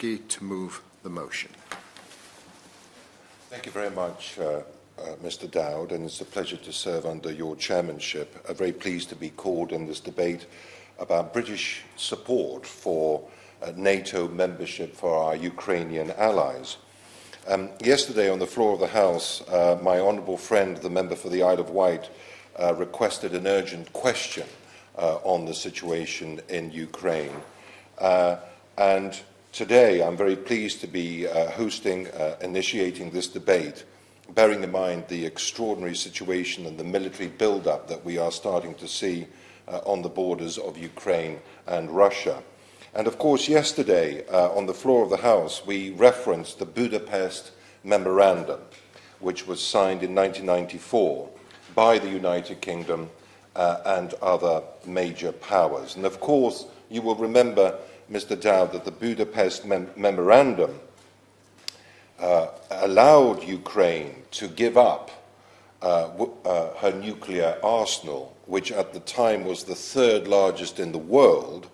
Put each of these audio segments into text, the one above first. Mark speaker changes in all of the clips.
Speaker 1: To move the motion.
Speaker 2: Thank you very much, Mr. Dowd, and it's a pleasure to serve under your chairmanship. I'm very pleased to be called in this debate about British support for NATO membership for our Ukrainian allies. Yesterday on the floor of the House, my honourable friend, the member for the Isle of Wight, requested an urgent question on the situation in Ukraine. And today, I'm very pleased to be initiating this debate, bearing in mind the extraordinary situation and the military build-up that we are starting to see on the borders of Ukraine and Russia. And of course, yesterday, on the floor of the House, we referenced the Budapest Memorandum, which was signed in 1994 by the United Kingdom and other major powers. And of course, you will remember, Mr. Dowd, that the Budapest Memorandum allowed Ukraine to give up her nuclear arsenal, which at the time was the third largest in the world,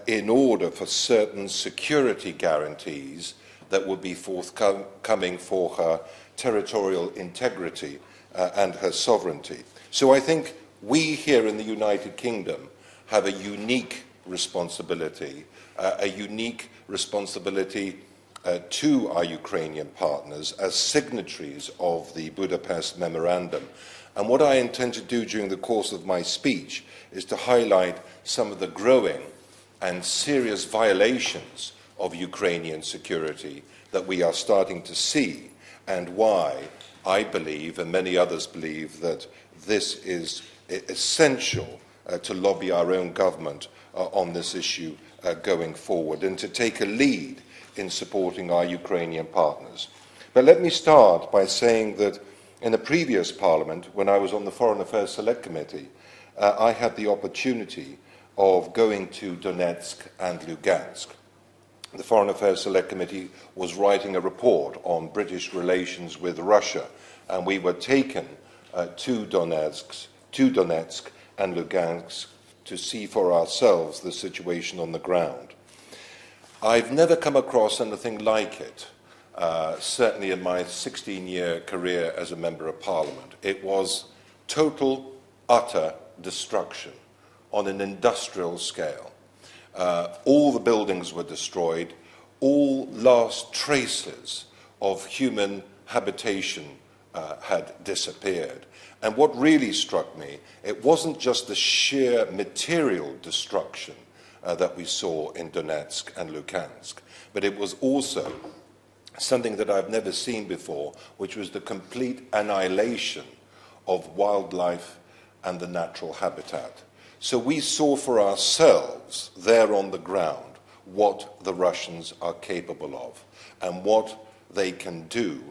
Speaker 2: in order for certain security guarantees that would be forthcoming for her territorial integrity and her sovereignty. So I think we here in the United Kingdom have a unique responsibility to our Ukrainian partners as signatories of the Budapest Memorandum. And what I intend to do during the course of my speech is to highlight some of the growing and serious violations of Ukrainian security that we are starting to see, and why I believe, and many others believe, that this is essential to lobby our own government on this issue going forward, and to take a lead in supporting our Ukrainian partners. But let me start by saying that in the previous Parliament, when I was on the Foreign Affairs Select Committee, I had the opportunity of going to Donetsk and Lugansk. The Foreign Affairs Select Committee was writing a report on British relations with Russia, and we were taken to Donetsk and Lugansk to see for ourselves the situation on the ground. I've never come across anything like it, certainly in my 16-year career as a Member of Parliament. It was total, utter destruction on an industrial scale. All the buildings were destroyed, all last traces of human habitation had disappeared. And what really struck me, it wasn't just the sheer material destruction that we saw in Donetsk and Lugansk, but it was also something that I've never seen before, which was the complete annihilation of wildlife and the natural habitat. So we saw for ourselves there on the ground what the Russians are capable of and what they can do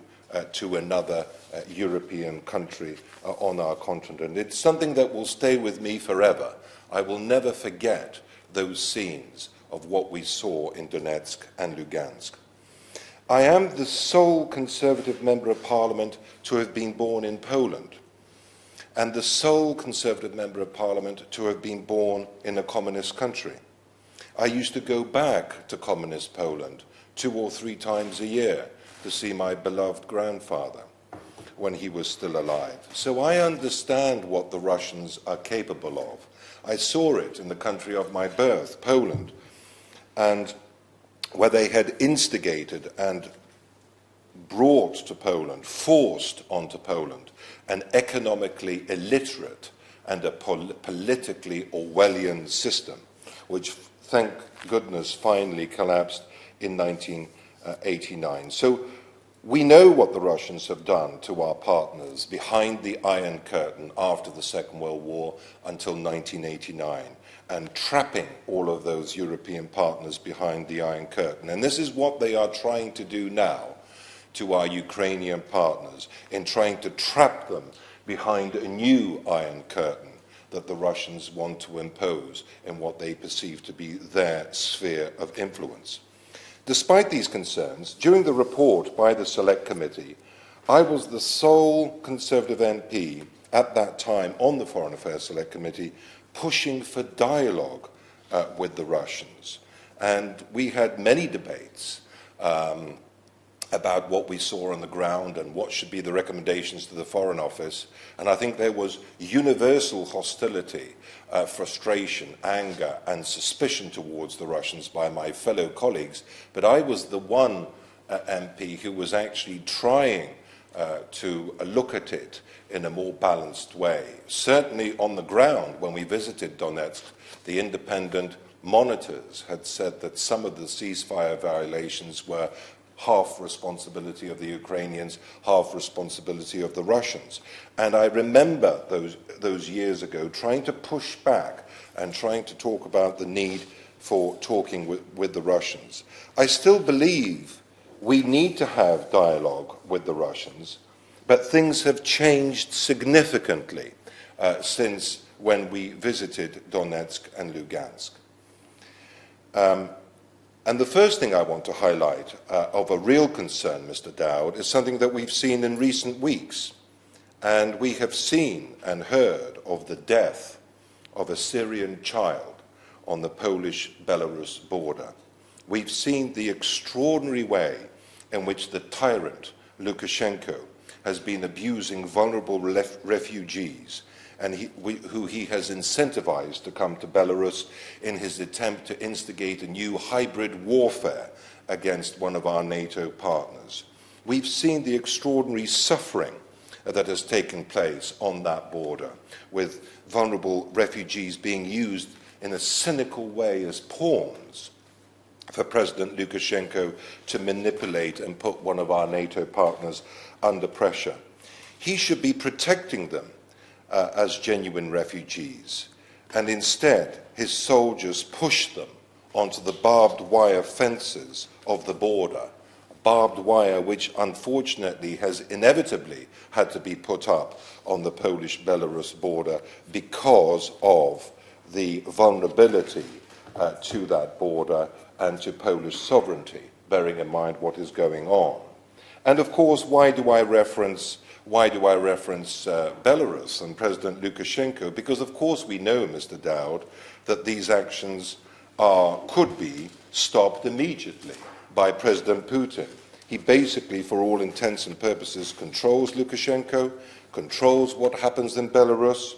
Speaker 2: to another European country on our continent. It's something that will stay with me forever. I will never forget those scenes of what we saw in Donetsk and Lugansk. I am the sole Conservative Member of Parliament to have been born in Poland, and the sole Conservative Member of Parliament to have been born in a communist country. I used to go back to communist Poland 2 or 3 times a year to see my beloved grandfather when he was still alive. So I understand what the Russians are capable of. I saw it in the country of my birth, Poland, and where they had instigated and brought to Poland, forced onto Poland, an economically illiterate and a politically Orwellian system, which, thank goodness, finally collapsed in 1989. So we know what the Russians have done to our partners behind the Iron Curtain after the Second World War until 1989, and trapping all of those European partners behind the Iron Curtain. And this is what they are trying to do now to our Ukrainian partners, in trying to trap them behind a new Iron Curtain that the Russians want to impose in what they perceive to be their sphere of influence. Despite these concerns, during the report by the Select Committee, I was the sole Conservative MP at that time on the Foreign Affairs Select Committee pushing for dialogue with the Russians. And we had many debates about what we saw on the ground and what should be the recommendations to the Foreign Office. And I think there was universal hostility, frustration, anger, and suspicion towards the Russians by my fellow colleagues. But I was the one MP who was actually trying to look at it in a more balanced way. Certainly on the ground, when we visited Donetsk, the independent monitors had said that some of the ceasefire violations were half responsibility of the Ukrainians, half responsibility of the Russians. And I remember those years ago trying to push back and trying to talk about the need for talking with the Russians. I still believe we need to have dialogue with the Russians, but things have changed significantly since when we visited Donetsk and Lugansk. And the first thing I want to highlight of a real concern, Mr. Dowd, is something that we've seen in recent weeks. And we have seen and heard of the death of a Syrian child on the Polish-Belarus border. We've seen the extraordinary way in which the tyrant, Lukashenko, has been abusing vulnerable refugees and who he has incentivized to come to Belarus in his attempt to instigate a new hybrid warfare against one of our NATO partners. We've seen the extraordinary suffering that has taken place on that border, with vulnerable refugees being used in a cynical way as pawns for President Lukashenko to manipulate and put one of our NATO partners under pressure. He should be protecting them as genuine refugees, and instead his soldiers push them onto the barbed wire fences of the border, barbed wire which unfortunately has inevitably had to be put up on the Polish-Belarus border because of the vulnerability to that border and to Polish sovereignty, bearing in mind what is going on. And of course, why do I reference Belarus and President Lukashenko? Because of course we know, Mr. Dowd, that these actions could be stopped immediately by President Putin. He basically, for all intents and purposes, controls Lukashenko, controls what happens in Belarus,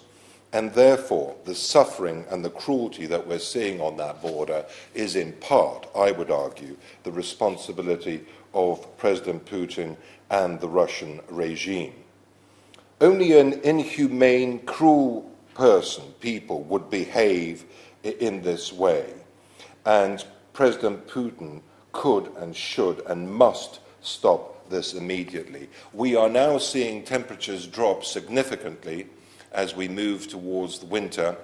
Speaker 2: and therefore the suffering and the cruelty that we're seeing on that border is in part, I would argue, the responsibility of President Putin and the Russian regime. Only an inhumane, cruel people would behave in this way, and President Putin could and should and must stop this immediately. We are now seeing temperatures drop significantly as we move towards the winter,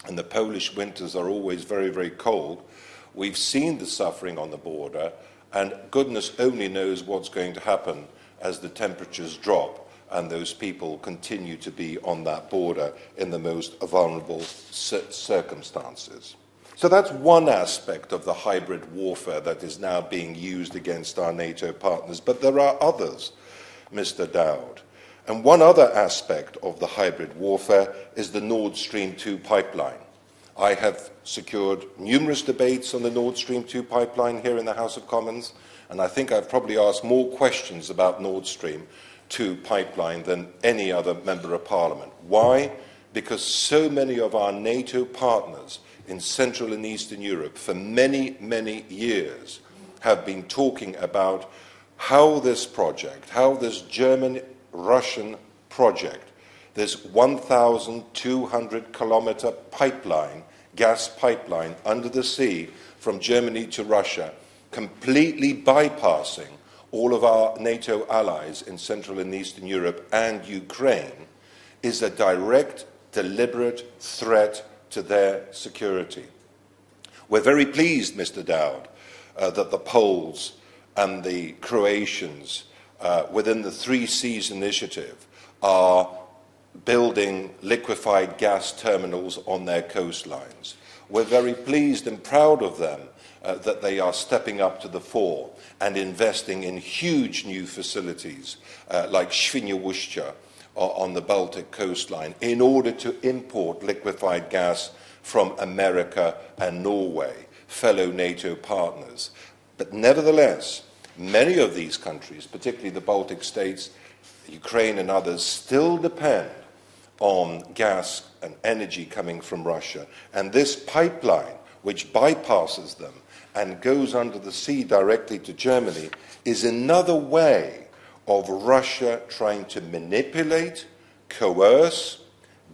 Speaker 2: and the Polish winters are always very, very cold. We've seen the suffering on the border, and goodness only knows what's going to happen as the temperatures drop and those people continue to be on that border in the most vulnerable circumstances. So that's one aspect of the hybrid warfare that is now being used against our NATO partners, but there are others, Mr. Dowd. And one other aspect of the hybrid warfare is the Nord Stream 2 pipeline. I have secured numerous debates on the Nord Stream 2 pipeline here in the House of Commons, and I think I've probably asked more questions about Nord Stream 2 pipeline than any other member of Parliament. Why? Because so many of our NATO partners in Central and Eastern Europe for many, many years have been talking about how this project, how this German-Russian project, this 1,200-kilometer pipeline, gas pipeline under the sea from Germany to Russia, completely bypassing all of our NATO allies in Central and Eastern Europe and Ukraine, is a direct, deliberate threat to their security. We're very pleased, Mr. Dowd, that the Poles and the Croatians within the Three Seas initiative are building liquefied gas terminals on their coastlines. We're very pleased and proud of them that they are stepping up to the fore and investing in huge new facilities like Świnoujście on the Baltic coastline in order to import liquefied gas from America and Norway. fellow NATO partners. But nevertheless, many of these countries, particularly the Baltic states, Ukraine and others, still depend on gas and energy coming from Russia. And this pipeline, which bypasses them and goes under the sea directly to Germany, is another way of Russia trying to manipulate, coerce,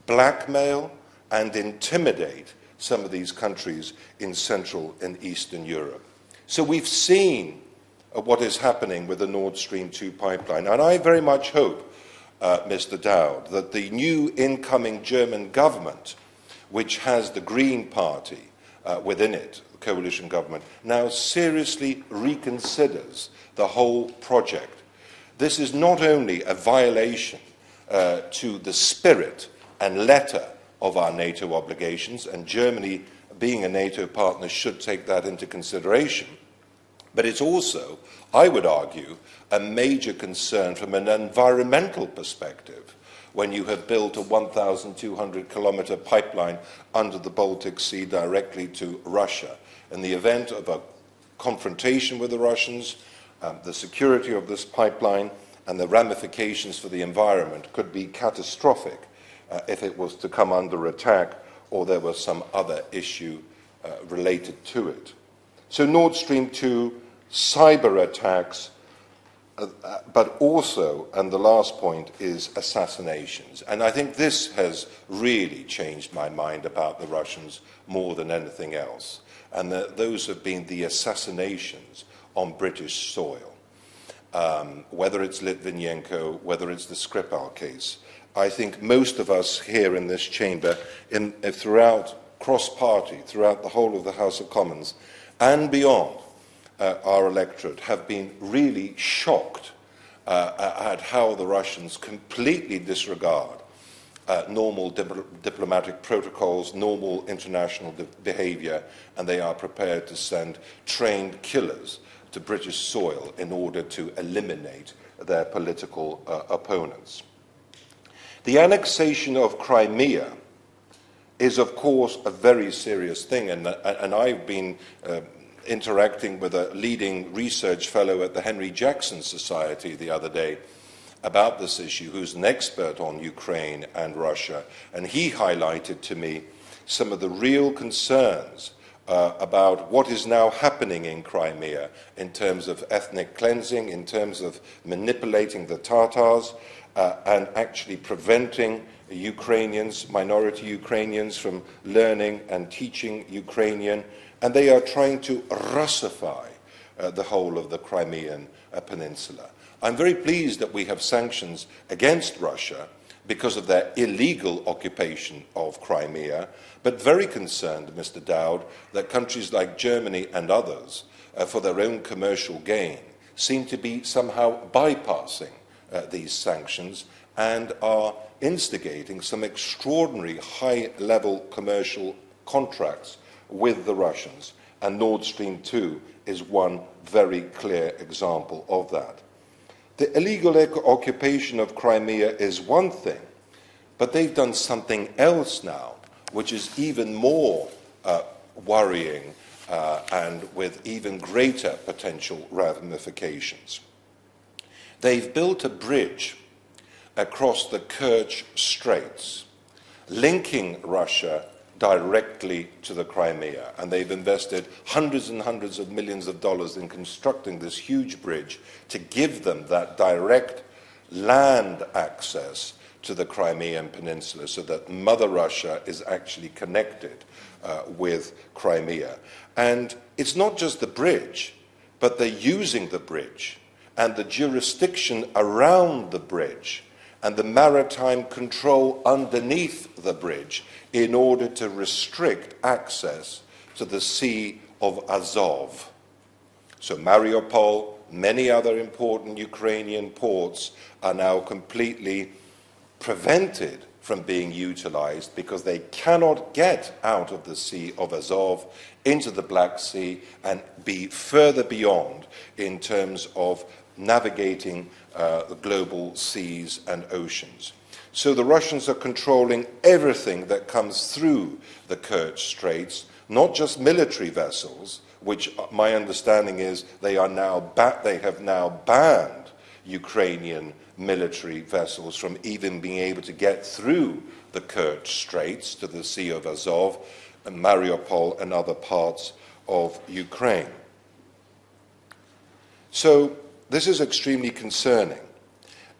Speaker 2: blackmail, and intimidate some of these countries in Central and Eastern Europe. So we've seen what is happening with the Nord Stream 2 pipeline, and I very much hope, Mr. Dowd, that the new incoming German government, which has the Green Party within it, the coalition government, now seriously reconsiders the whole project. This is not only a violation to the spirit and letter of our NATO obligations, and Germany, being a NATO partner, should take that into consideration, but it's also, I would argue, a major concern from an environmental perspective when you have built a 1,200-kilometre pipeline under the Baltic Sea directly to Russia. In the event of a confrontation with the Russians, the security of this pipeline and the ramifications for the environment could be catastrophic if it was to come under attack or there was some other issue related to it. So Nord Stream 2, cyber attacks, but also, and the last point, is assassinations. And I think this has really changed my mind about the Russians more than anything else. And those have been the assassinations on British soil. Whether it's Litvinenko, whether it's the Skripal case. I think most of us here in this chamber, throughout cross-party, throughout the whole of the House of Commons, and beyond our electorate, have been really shocked at how the Russians completely disregard normal diplomatic protocols, normal international behaviour, and they are prepared to send trained killers to British soil in order to eliminate their political opponents. The annexation of Crimea is, of course, a very serious thing, and I've been interacting with a leading research fellow at the Henry Jackson Society the other day about this issue, who's an expert on Ukraine and Russia, and he highlighted to me some of the real concerns about what is now happening in Crimea in terms of ethnic cleansing, in terms of manipulating the Tatars, and actually preventing Ukrainians, minority Ukrainians, from learning and teaching Ukrainian, and they are trying to Russify the whole of the Crimean Peninsula. I'm very pleased that we have sanctions against Russia because of their illegal occupation of Crimea, but very concerned, Mr. Dowd, that countries like Germany and others, for their own commercial gain, seem to be somehow bypassing these sanctions and are instigating some extraordinary high-level commercial contracts with the Russians. And Nord Stream 2 is one very clear example of that. The illegal occupation of Crimea is one thing, but they've done something else now, which is even more worrying and with even greater potential ramifications. They've built a bridge across the Kerch Straits, linking Russia directly to the Crimea, and they've invested hundreds and hundreds of millions of dollars in constructing this huge bridge to give them that direct land access to the Crimean Peninsula, so that Mother Russia is actually connected with Crimea. And it's not just the bridge, but they're using the bridge and the jurisdiction around the bridge and the maritime control underneath the bridge in order to restrict access to the Sea of Azov. So Mariupol, many other important Ukrainian ports are now completely prevented from being utilized because they cannot get out of the Sea of Azov into the Black Sea and be further beyond in terms of navigating the global seas and oceans. So the Russians are controlling everything that comes through the Kerch Straits, not just military vessels, which my understanding is they have now banned Ukrainian military vessels from even being able to get through the Kerch Straits to the Sea of Azov and Mariupol and other parts of Ukraine. So this is extremely concerning,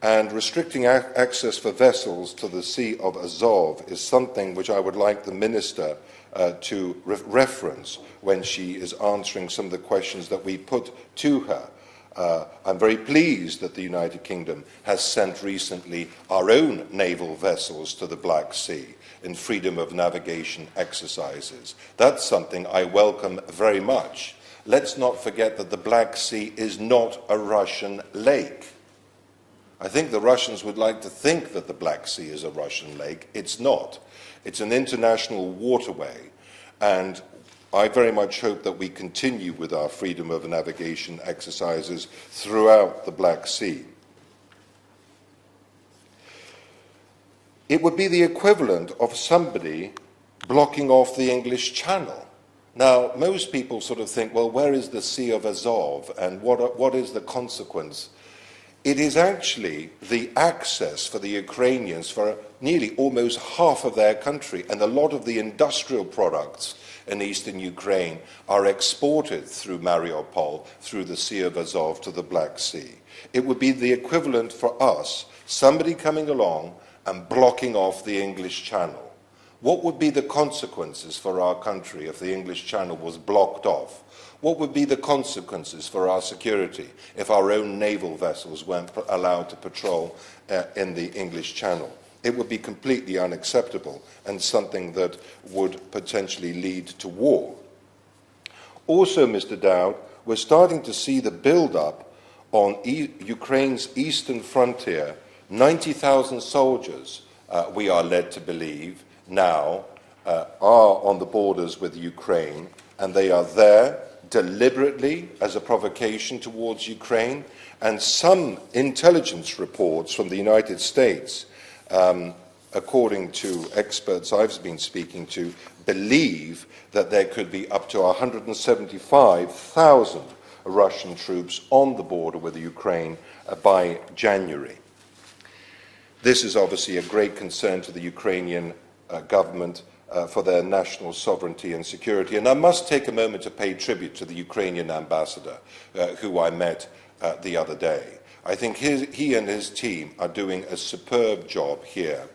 Speaker 2: and restricting access for vessels to the Sea of Azov is something which I would like the Minister to reference when she is answering some of the questions that we put to her. I'm very pleased that the United Kingdom has sent recently our own naval vessels to the Black Sea in freedom of navigation exercises. That's something I welcome very much. Let's not forget that the Black Sea is not a Russian lake. I think the Russians would like to think that the Black Sea is a Russian lake. It's not. It's an international waterway, and I very much hope that we continue with our freedom of navigation exercises throughout the Black Sea. It would be the equivalent of somebody blocking off the English Channel. Now, most people sort of think, well, where is the Sea of Azov and what is the consequence? It is actually the access for the Ukrainians for nearly almost half of their country, and a lot of the industrial products in eastern Ukraine are exported through Mariupol, through the Sea of Azov to the Black Sea. It would be the equivalent for us, somebody coming along and blocking off the English Channel. What would be the consequences for our country if the English Channel was blocked off? What would be the consequences for our security if our own naval vessels weren't allowed to patrol in the English Channel? It would be completely unacceptable and something that would potentially lead to war. Also, Mr. Dowd, we're starting to see the build-up on Ukraine's eastern frontier. 90,000 soldiers, we are led to believe, now are on the borders with Ukraine, and they are there deliberately as a provocation towards Ukraine, and some intelligence reports from the United States, according to experts I've been speaking to, believe that there could be up to 175,000 Russian troops on the border with Ukraine by January. This is obviously a great concern to the Ukrainian government for their national sovereignty and security. And I must take a moment to pay tribute to the Ukrainian ambassador, who I met the other day. I think he and his team are doing a superb job here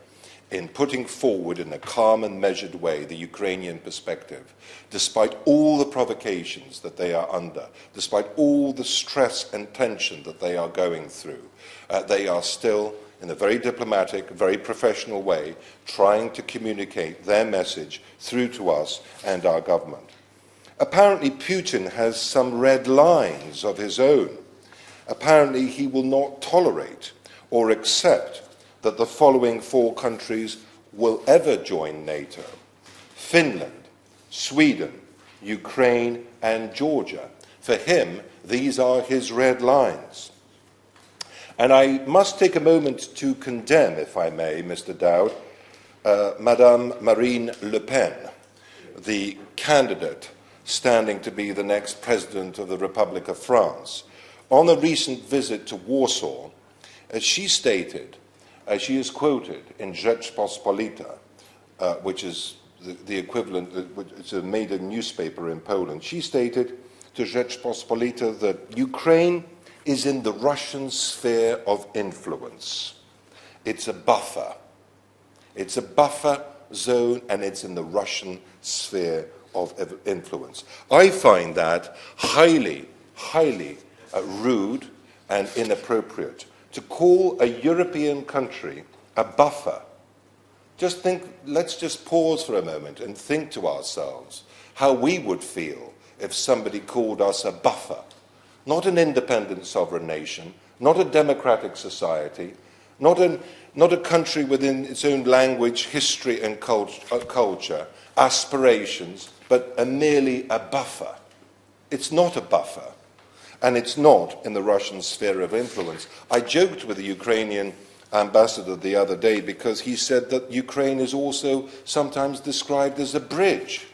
Speaker 2: in putting forward in a calm and measured way the Ukrainian perspective, despite all the provocations that they are under, despite all the stress and tension that they are going through. They are still, in a very diplomatic, very professional way, trying to communicate their message through to us and our government. Apparently, Putin has some red lines of his own. Apparently, he will not tolerate or accept that the following 4 countries will ever join NATO: Finland, Sweden, Ukraine, and Georgia. For him, these are his red lines. And I must take a moment to condemn, if I may, Mr. Dowd, Madame Marine Le Pen, the candidate standing to be the next President of the Republic of France. On a recent visit to Warsaw, she stated, she is quoted in Rzeczpospolita, which is the equivalent, it's a major newspaper in Poland. She stated to Rzeczpospolita that Ukraine is in the Russian sphere of influence. It's a buffer. It's a buffer zone, and it's in the Russian sphere of influence. I find that highly, highly rude and inappropriate. To call a European country a buffer. Let's just pause for a moment and think to ourselves how we would feel if somebody called us a buffer. Not an independent sovereign nation, not a democratic society, not a country within its own language, history and culture, aspirations, but merely a buffer. It's not a buffer, and it's not in the Russian sphere of influence. I joked with the Ukrainian ambassador the other day because he said that Ukraine is also sometimes described as a bridge.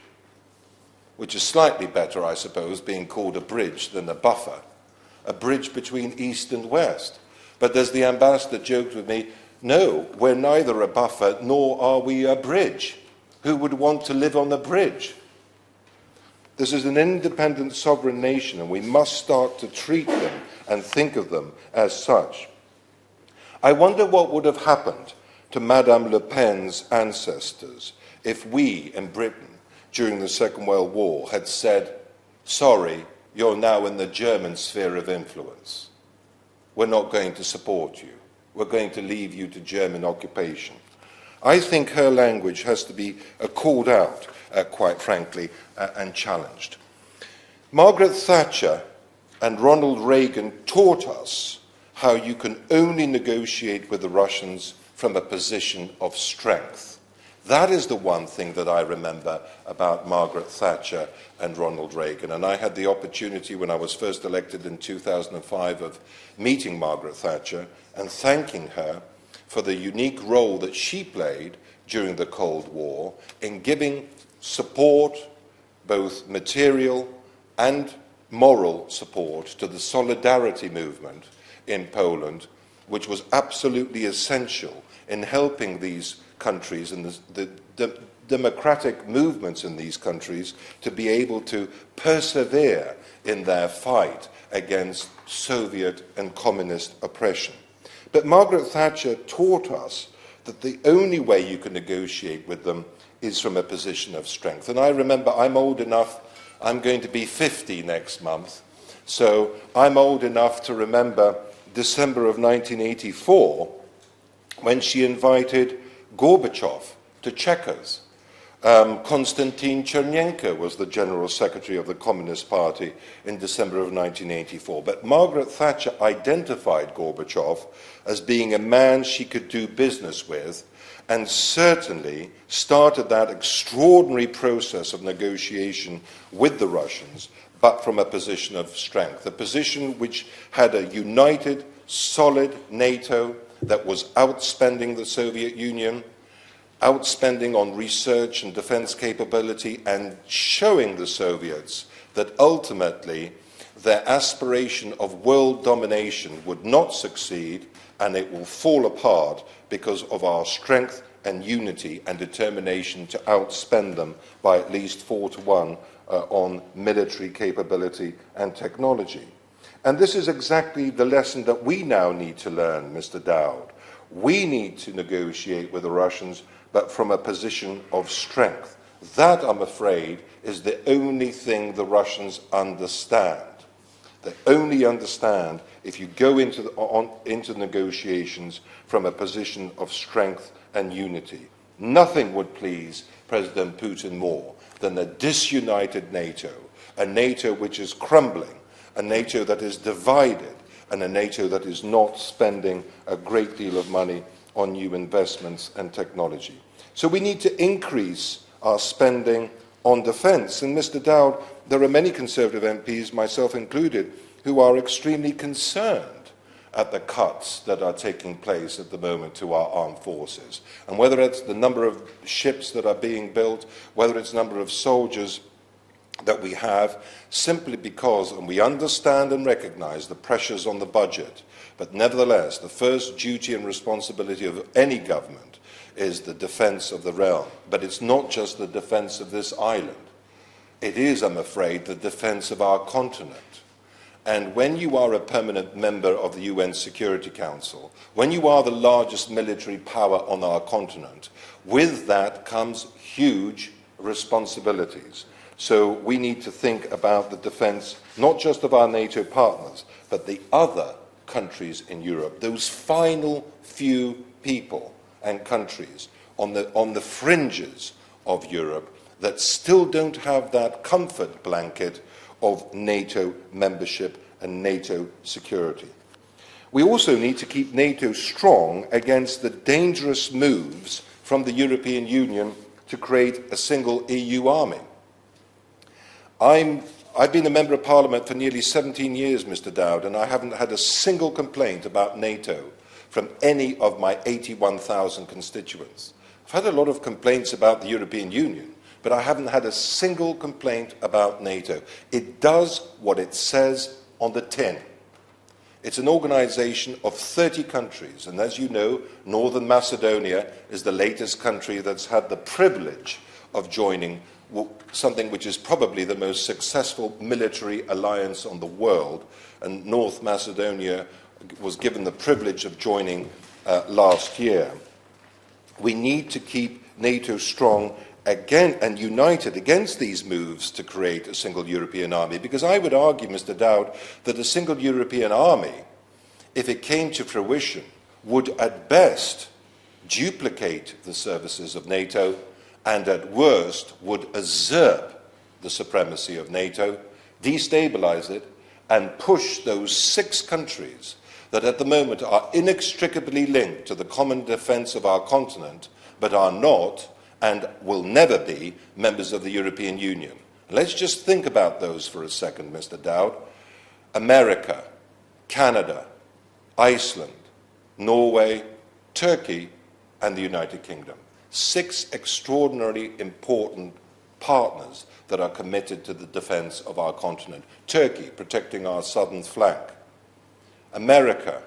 Speaker 2: which is slightly better, I suppose, being called a bridge than a buffer, a bridge between East and West. But as the ambassador joked with me, no, we're neither a buffer nor are we a bridge. Who would want to live on a bridge? This is an independent sovereign nation, and we must start to treat them and think of them as such. I wonder what would have happened to Madame Le Pen's ancestors if we in Britain during the Second World War had said, sorry, you're now in the German sphere of influence. We're not going to support you. We're going to leave you to German occupation. I think her language has to be called out, quite frankly, and challenged. Margaret Thatcher and Ronald Reagan taught us how you can only negotiate with the Russians from a position of strength. That is the one thing that I remember about Margaret Thatcher and Ronald Reagan. And I had the opportunity when I was first elected in 2005 of meeting Margaret Thatcher and thanking her for the unique role that she played during the Cold War in giving support, both material and moral support, to the solidarity movement in Poland, which was absolutely essential in helping these countries and the democratic movements in these countries to be able to persevere in their fight against Soviet and communist oppression. But Margaret Thatcher taught us that the only way you can negotiate with them is from a position of strength. And I remember, I'm old enough, I'm going to be 50 next month, so I'm old enough to remember December of 1984 when she invited Gorbachev to Chequers. Konstantin Chernenko was the General Secretary of the Communist Party in December of 1984. But Margaret Thatcher identified Gorbachev as being a man she could do business with, and certainly started that extraordinary process of negotiation with the Russians, but from a position of strength, a position which had a united, solid NATO that was outspending the Soviet Union, outspending on research and defense capability, and showing the Soviets that ultimately their aspiration of world domination would not succeed, and it will fall apart because of our strength and unity and determination to outspend them by at least 4-1 on military capability and technology. And this is exactly the lesson that we now need to learn, Mr. Dowd. We need to negotiate with the Russians, but from a position of strength. That, I'm afraid, is the only thing the Russians understand. They only understand if you go into negotiations from a position of strength and unity. Nothing would please President Putin more than a disunited NATO, a NATO which is crumbling, a NATO that is divided, and a NATO that is not spending a great deal of money on new investments and technology. So we need to increase our spending on defence. And Mr. Dowd, there are many Conservative MPs, myself included, who are extremely concerned at the cuts that are taking place at the moment to our armed forces. And whether it's the number of ships that are being built, whether it's the number of soldiers that we have, simply because, and we understand and recognise the pressures on the budget, but nevertheless, the first duty and responsibility of any government is the defence of the realm. But it's not just the defence of this island. It is, I'm afraid, the defence of our continent. And when you are a permanent member of the UN Security Council, when you are the largest military power on our continent, with that comes huge responsibilities. So we need to think about the defence, not just of our NATO partners, but the other countries in Europe, those final few people and countries on the fringes of Europe that still don't have that comfort blanket of NATO membership and NATO security. We also need to keep NATO strong against the dangerous moves from the European Union to create a single EU army. I've been a Member of Parliament for nearly 17 years, Mr. Dowd, and I haven't had a single complaint about NATO from any of my 81,000 constituents. I've had a lot of complaints about the European Union, but I haven't had a single complaint about NATO. It does what it says on the tin. It's an organization of 30 countries, and as you know, Northern Macedonia is the latest country that's had the privilege of joining something which is probably the most successful military alliance on the world, and North Macedonia was given the privilege of joining last year. We need to keep NATO strong again and united against these moves to create a single European army, because I would argue, Mr. Dowd, that a single European army, if it came to fruition, would at best duplicate the services of NATO and at worst would usurp the supremacy of NATO, destabilize it, and push those 6 countries that at the moment are inextricably linked to the common defence of our continent, but are not and will never be members of the European Union. Let's just think about those for a second, Mr. Dowd. America, Canada, Iceland, Norway, Turkey, and the United Kingdom. 6 extraordinarily important partners that are committed to the defence of our continent. Turkey, protecting our southern flank. America,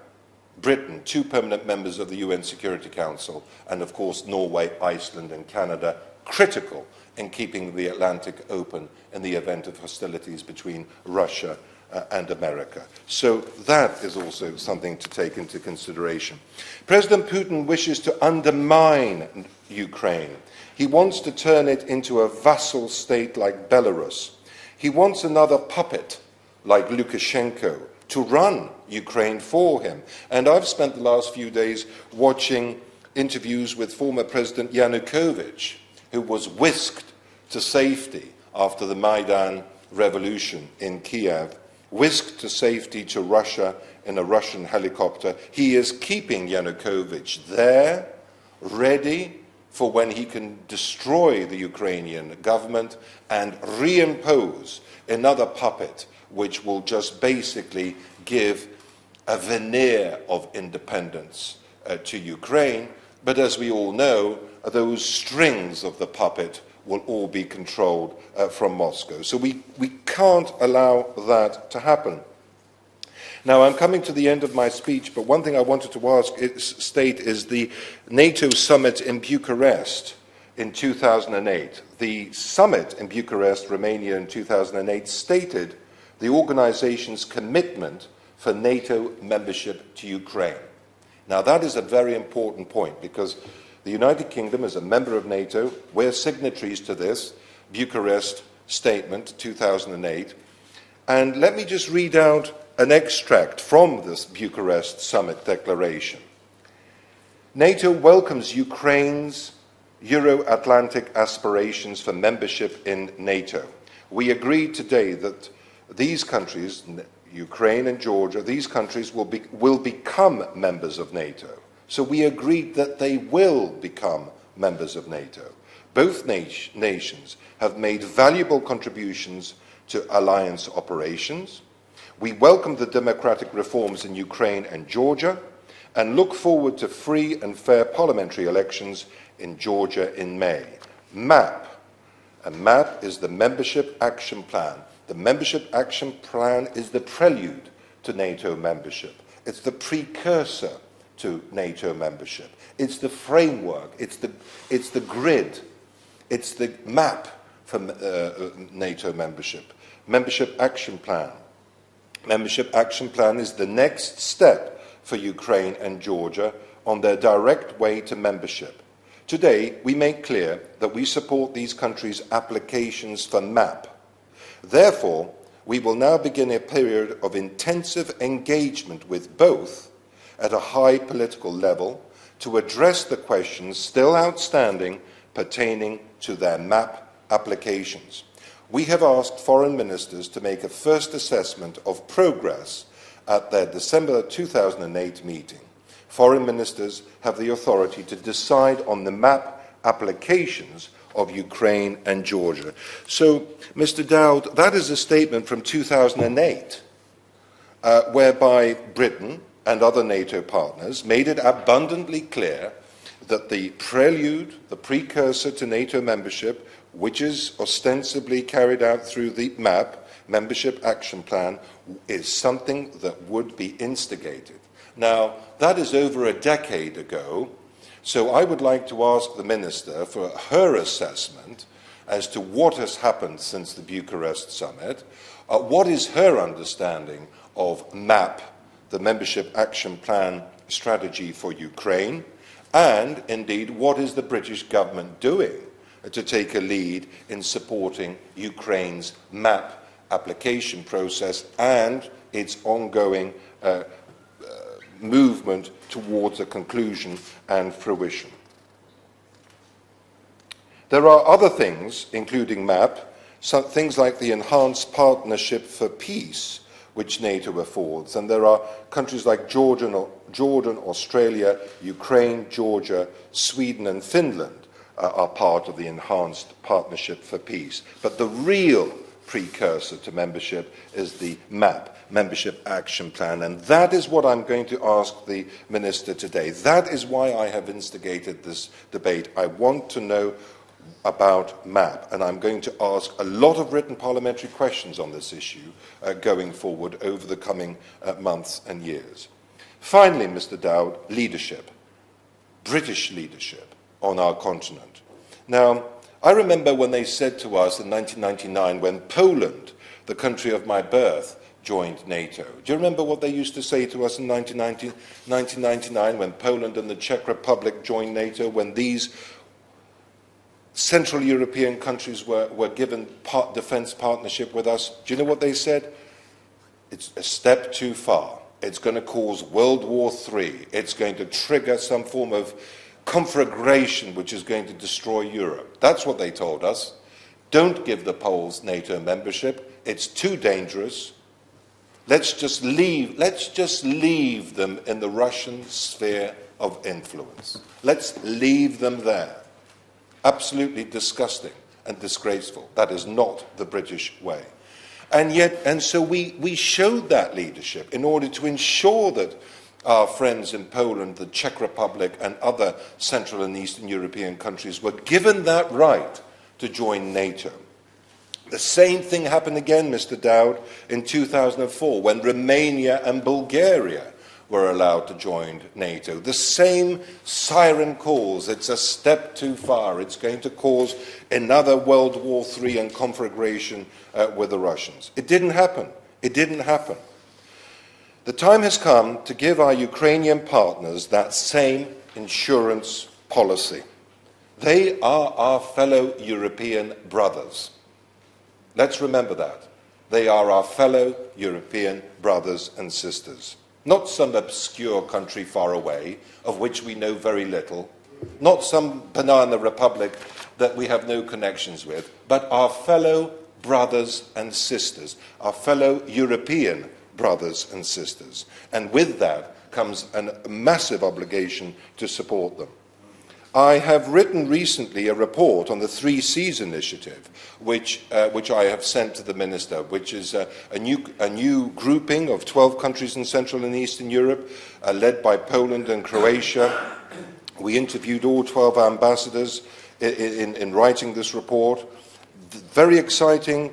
Speaker 2: Britain, 2 permanent members of the UN Security Council, and of course Norway, Iceland and Canada, critical in keeping the Atlantic open in the event of hostilities between Russia and America. So that is also something to take into consideration. President Putin wishes to undermine Ukraine. He wants to turn it into a vassal state like Belarus. He wants another puppet like Lukashenko to run Ukraine for him. And I've spent the last few days watching interviews with former President Yanukovych, who was whisked to safety after the Maidan revolution in Kiev, whisked to safety to Russia in a Russian helicopter. He is keeping Yanukovych there, ready for when he can destroy the Ukrainian government and reimpose another puppet which will just basically give a veneer of independence to Ukraine. But as we all know, those strings of the puppet will all be controlled from Moscow. So we can't allow that to happen. Now, I'm coming to the end of my speech, but one thing I wanted to state is the NATO summit in Bucharest in 2008. The summit in Bucharest, Romania in 2008 stated the organization's commitment for NATO membership to Ukraine. Now, that is a very important point because the United Kingdom is a member of NATO. We're signatories to this Bucharest Statement 2008. And let me just read out an extract from this Bucharest Summit declaration. NATO welcomes Ukraine's Euro-Atlantic aspirations for membership in NATO. We agreed today that these countries, Ukraine and Georgia, these countries will become members of NATO. So we agreed that they will become members of NATO. Both nations have made valuable contributions to alliance operations. We welcome the democratic reforms in Ukraine and Georgia and look forward to free and fair parliamentary elections in Georgia in May. MAP. A MAP is the Membership Action Plan. The Membership Action Plan is the prelude to NATO membership. It's the precursor to NATO membership. It's the framework. It's the grid. It's the map for NATO membership. Membership Action Plan. Membership Action Plan is the next step for Ukraine and Georgia on their direct way to membership. Today, we make clear that we support these countries' applications for MAP. Therefore, we will now begin a period of intensive engagement with both at a high political level to address the questions still outstanding pertaining to their MAP applications. We have asked foreign ministers to make a first assessment of progress at their December 2008 meeting. Foreign ministers have the authority to decide on the MAP applications of Ukraine and Georgia. So, Mr. Dowd, that is a statement from 2008, whereby Britain and other NATO partners made it abundantly clear that the prelude, the precursor to NATO membership, which is ostensibly carried out through the MAP, Membership Action Plan, is something that would be instigated. Now, that is over a decade ago, so I would like to ask the Minister for her assessment as to what has happened since the Bucharest summit. What is her understanding of MAP, the Membership Action Plan strategy for Ukraine? And, indeed, what is the British government doing to take a lead in supporting Ukraine's MAP application process and its ongoing movement towards a conclusion and fruition? There are other things, including MAP, some things like the Enhanced Partnership for Peace, which NATO affords, and there are countries like Jordan, Australia, Ukraine, Georgia, Sweden and Finland are part of the Enhanced Partnership for Peace. But the real precursor to membership is the MAP, Membership Action Plan, and that is what I'm going to ask the Minister today. That is why I have instigated this debate. I want to know about MAP, and I'm going to ask a lot of written parliamentary questions on this issue going forward over the coming months and years. Finally, Mr. Dowd, leadership, British leadership on our continent. Now, I remember when they said to us in 1999, when Poland, the country of my birth, joined NATO. Do you remember what they used to say to us in 1999 when Poland and the Czech Republic joined NATO, when these Central European countries were given defence partnership with us? Do you know what they said? It's a step too far. It's going to cause World War III. It's going to trigger some form of conflagration which is going to destroy Europe. That's what they told us. Don't give the Poles NATO membership. It's too dangerous. Let's just leave them in the Russian sphere of influence. Let's leave them there. Absolutely disgusting and disgraceful. That is not the British way. And so we showed that leadership in order to ensure that our friends in Poland, the Czech Republic and other Central and Eastern European countries were given that right to join NATO. The same thing happened again, Mr. Dowd, in 2004 when Romania and Bulgaria were allowed to join NATO. The same siren calls. It's a step too far. It's going to cause another World War III and conflagration with the Russians. It didn't happen. It didn't happen. The time has come to give our Ukrainian partners that same insurance policy. They are our fellow European brothers. Let's remember that. They are our fellow European brothers and sisters. Not some obscure country far away, of which we know very little. Not some banana republic that we have no connections with, but our fellow brothers and sisters, our fellow European brothers and sisters. And with that comes a massive obligation to support them. I have written recently a report on the 3 Cs initiative, which I have sent to the Minister, which is a new grouping of 12 countries in Central and Eastern Europe, led by Poland and Croatia. We interviewed all 12 ambassadors in writing this report. Very exciting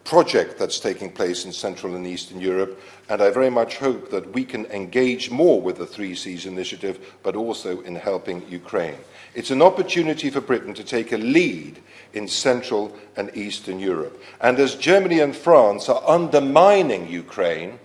Speaker 2: project that's taking place in Central and Eastern Europe, and I very much hope that we can engage more with the 3 Cs initiative, but also in helping Ukraine. It's an opportunity for Britain to take a lead in Central and Eastern Europe. And as Germany and France are undermining Ukraine,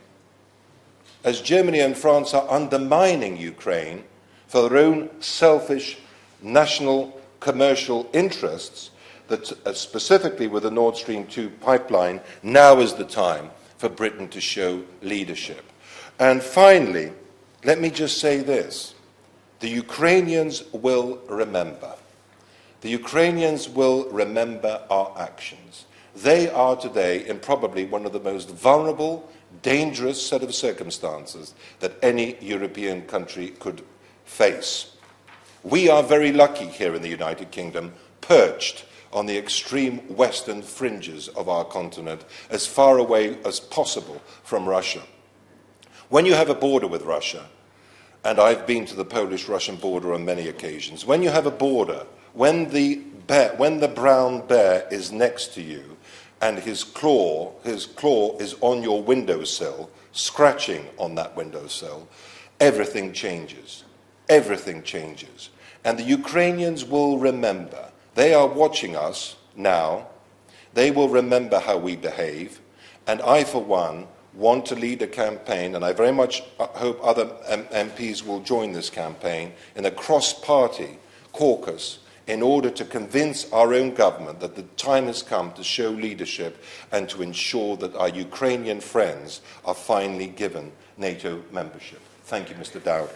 Speaker 2: for their own selfish national commercial interests, that specifically with the Nord Stream 2 pipeline, now is the time for Britain to show leadership. And finally, let me just say this. The Ukrainians will remember. The Ukrainians will remember our actions. They are today in probably one of the most vulnerable, dangerous set of circumstances that any European country could face. We are very lucky here in the United Kingdom, perched on the extreme western fringes of our continent, as far away as possible from Russia. When you have a border with Russia, and I've been to the Polish-Russian border on many occasions, when you have a border When the brown bear is next to you and his claw is on your windowsill, scratching on that windowsill, everything changes. Everything changes. And the Ukrainians will remember. They are watching us now. They will remember how we behave. And I, for one, want to lead a campaign, and I very much hope other MPs will join this campaign, in a cross-party caucus in order to convince our own government that the time has come to show leadership and to ensure that our Ukrainian friends are finally given NATO membership. Thank you, Mr. Dowd.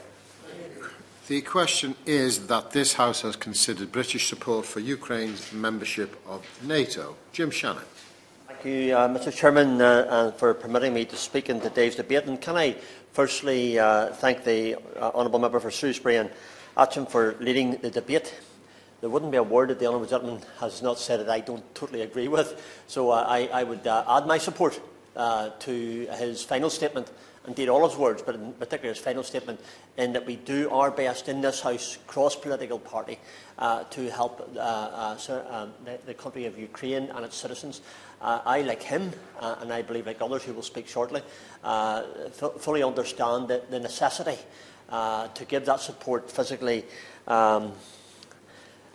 Speaker 1: The question is that this House has considered British support for Ukraine's membership of NATO. Jim Shannon.
Speaker 3: Thank you, Mr. Chairman, for permitting me to speak in today's debate. And can I firstly thank the Honourable Member for Shrewsbury and Atcham for leading the debate. There wouldn't be a word that the Honourable Gentleman has not said that I don't totally agree with. So I would add my support to his final statement, indeed all his words, but in particular his final statement, in that we do our best in this House, cross-political party, to help the country of Ukraine and its citizens. I, like him, and I believe like others who will speak shortly, fully understand the necessity to give that support physically,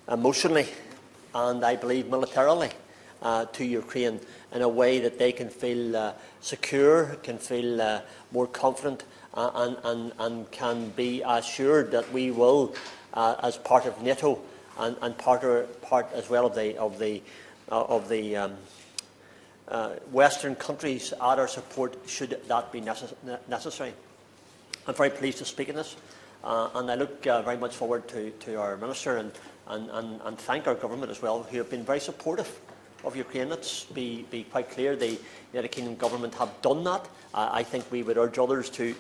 Speaker 3: emotionally, and I believe militarily to Ukraine in a way that they can feel secure, can feel more confident, and can be assured that we will, as part of NATO and part as well of the Western countries, add our support should that be necessary. I'm very pleased to speak in this, and I look very much forward to our Minister and thank our government as well, who have been very supportive of Ukraine. Let's be quite clear, the United Kingdom government have done that. I think we would urge others to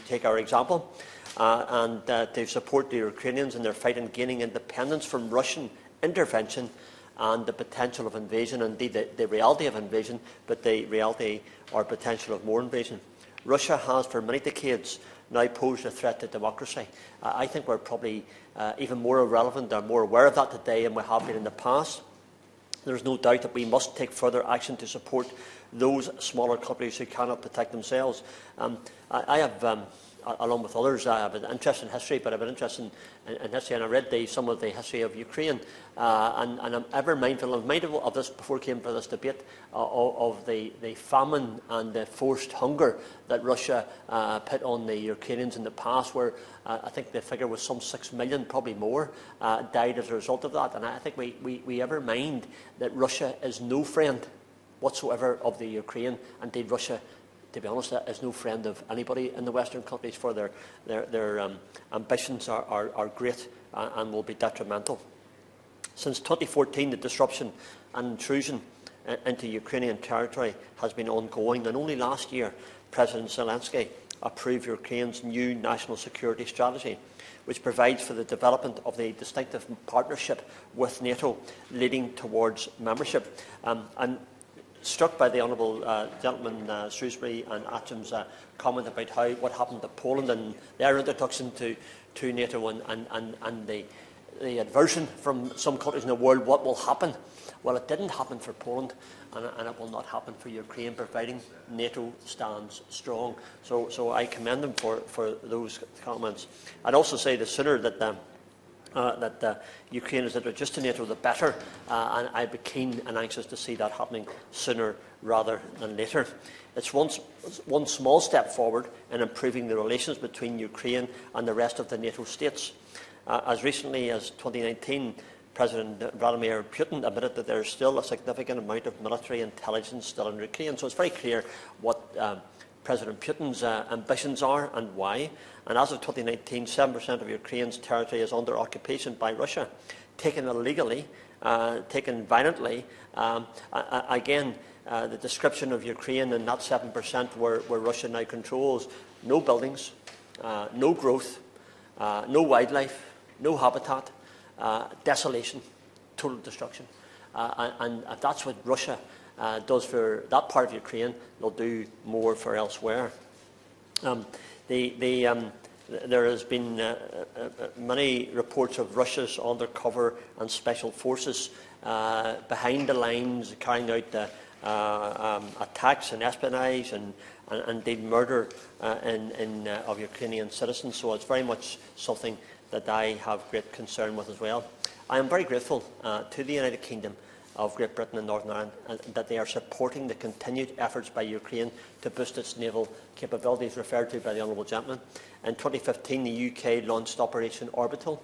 Speaker 3: take our example and to support the Ukrainians in their fight in gaining independence from Russian intervention and the potential of invasion, indeed the reality of invasion, but the reality or potential of more invasion. Russia has for many decades now posed a threat to democracy. I think we're probably even more relevant or more aware of that today than we have been in the past. There is no doubt that we must take further action to support those smaller countries who cannot protect themselves. I have, along with others, I have an interest in history, but I have an interest in history, and I read some of the history of Ukraine, and I'm ever mindful of this before I came for this debate, of the famine and the forced hunger that Russia put on the Ukrainians in the past, where I think the figure was some 6 million, probably more, died as a result of that. And I think we ever mind that Russia is no friend whatsoever of the Ukraine. Indeed, Russia, to be honest, is no friend of anybody in the Western countries, for their ambitions are great and will be detrimental. Since 2014, the disruption and intrusion into Ukrainian territory has been ongoing, and only last year, President Zelensky approved Ukraine's new national security strategy, which provides for the development of the distinctive partnership with NATO leading towards membership. I'm struck by the Honourable Gentleman Shrewsbury and Atcham's comment about what happened to Poland and their introduction to NATO and the aversion from some countries in the world. What will happen? Well, it didn't happen for Poland, and it will not happen for Ukraine, providing NATO stands strong. So I commend them for those comments. I'd also say the sooner that Ukraine is introduced to NATO, the better, and I'd be keen and anxious to see that happening sooner rather than later. It's one small step forward in improving the relations between Ukraine and the rest of the NATO states. As recently as 2019, President Vladimir Putin admitted that there is still a significant amount of military intelligence still in Ukraine. So it's very clear what President Putin's ambitions are and why. And as of 2019, 7% of Ukraine's territory is under occupation by Russia, taken illegally, taken violently. Again, the description of Ukraine in that 7% where Russia now controls no buildings, no growth, no wildlife, no habitat, desolation, total destruction. And if that's what Russia does for that part of Ukraine, they'll do more for elsewhere. The there has been many reports of Russia's undercover and special forces behind the lines, carrying out attacks and espionage and indeed murder of Ukrainian citizens. So it's very much something that I have great concern with as well. I am very grateful to the United Kingdom of Great Britain and Northern Ireland that they are supporting the continued efforts by Ukraine to boost its naval capabilities, referred to by the Honourable Gentleman. In 2015, the UK launched Operation Orbital,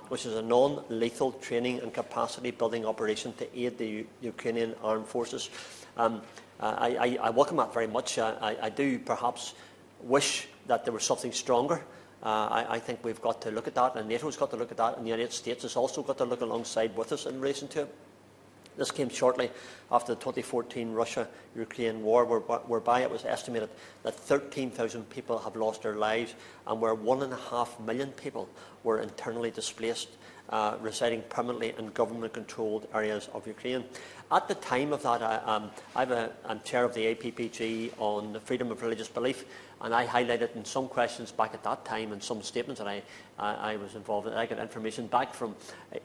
Speaker 3: which is a non-lethal training and capacity-building operation to aid the Ukrainian armed forces. I welcome that very much. I do perhaps wish that there was something stronger. I think we've got to look at that, and NATO's got to look at that, and the United States has also got to look alongside with us in relation to it. This came shortly after the 2014 Russia-Ukraine war, whereby it was estimated that 13,000 people have lost their lives and where 1.5 million people were internally displaced, residing permanently in government-controlled areas of Ukraine. At the time of that, I'm chair of the APPG on the freedom of religious belief, and I highlighted in some questions back at that time and some statements that I was involved in. I got information back from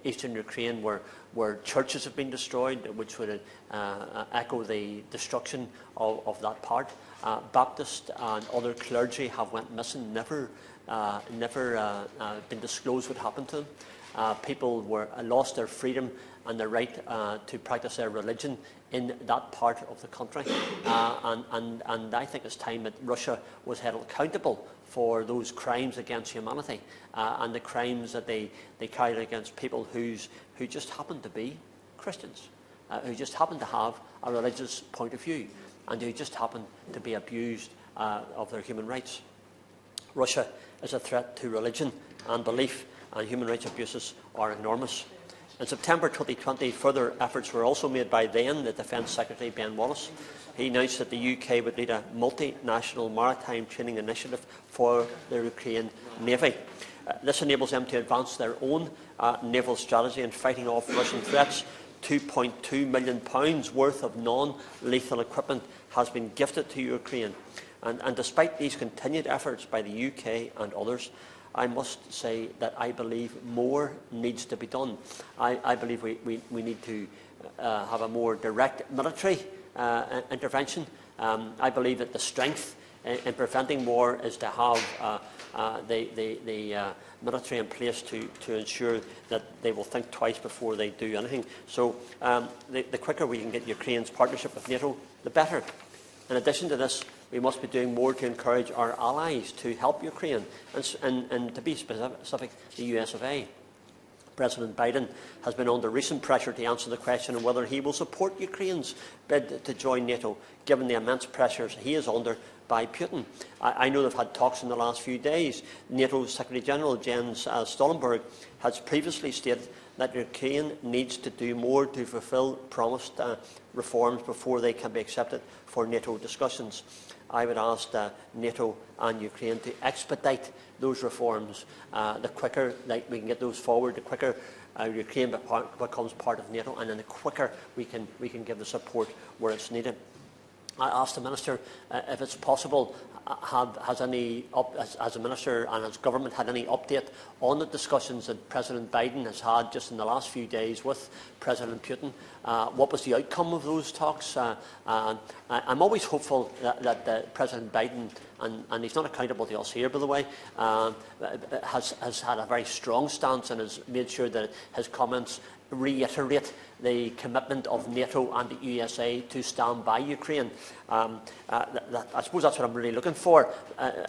Speaker 3: eastern Ukraine where churches have been destroyed, which would echo the destruction of that part. Baptist and other clergy have went missing, never been disclosed what happened to them. People lost their freedom and their right to practice their religion in that part of the country. And I think it's time that Russia was held accountable for those crimes against humanity and the crimes that they carried against people who just happen to be Christians, who just happen to have a religious point of view, and who just happen to be abused of their human rights. Russia is a threat to religion and belief, and human rights abuses are enormous. In September 2020, further efforts were also made by then the Defence Secretary Ben Wallace. He announced that the UK would lead a multinational maritime training initiative for the Ukraine Navy. This enables them to advance their own naval strategy in fighting off Russian threats. £2.2 million worth of non-lethal equipment has been gifted to Ukraine. And despite these continued efforts by the UK and others, I must say that I believe more needs to be done. I believe we need to have a more direct military intervention. I believe that the strength in preventing war is to have the military in place to ensure that they will think twice before they do anything. So the quicker we can get Ukraine's partnership with NATO, the better. In addition to this, we must be doing more to encourage our allies to help Ukraine, and to be specific, the US of A. President Biden has been under recent pressure to answer the question of whether he will support Ukraine's bid to join NATO, given the immense pressures he is under by Putin. I know they've had talks in the last few days. NATO Secretary-General Jens Stoltenberg has previously stated that Ukraine needs to do more to fulfil promised reforms before they can be accepted for NATO discussions. I would ask NATO and Ukraine to expedite those reforms. The quicker we can get those forward, the quicker Ukraine becomes part of NATO, and then the quicker we can give the support where it's needed. I asked the Minister if it's possible, has the Minister and his government had any update on the discussions that President Biden has had just in the last few days with President Putin? What was the outcome of those talks? I'm always hopeful that President Biden, and he's not accountable to us here, by the way, has had a very strong stance and has made sure that his comments reiterate the commitment of NATO and the USA to stand by Ukraine. I suppose that's what I'm really looking for.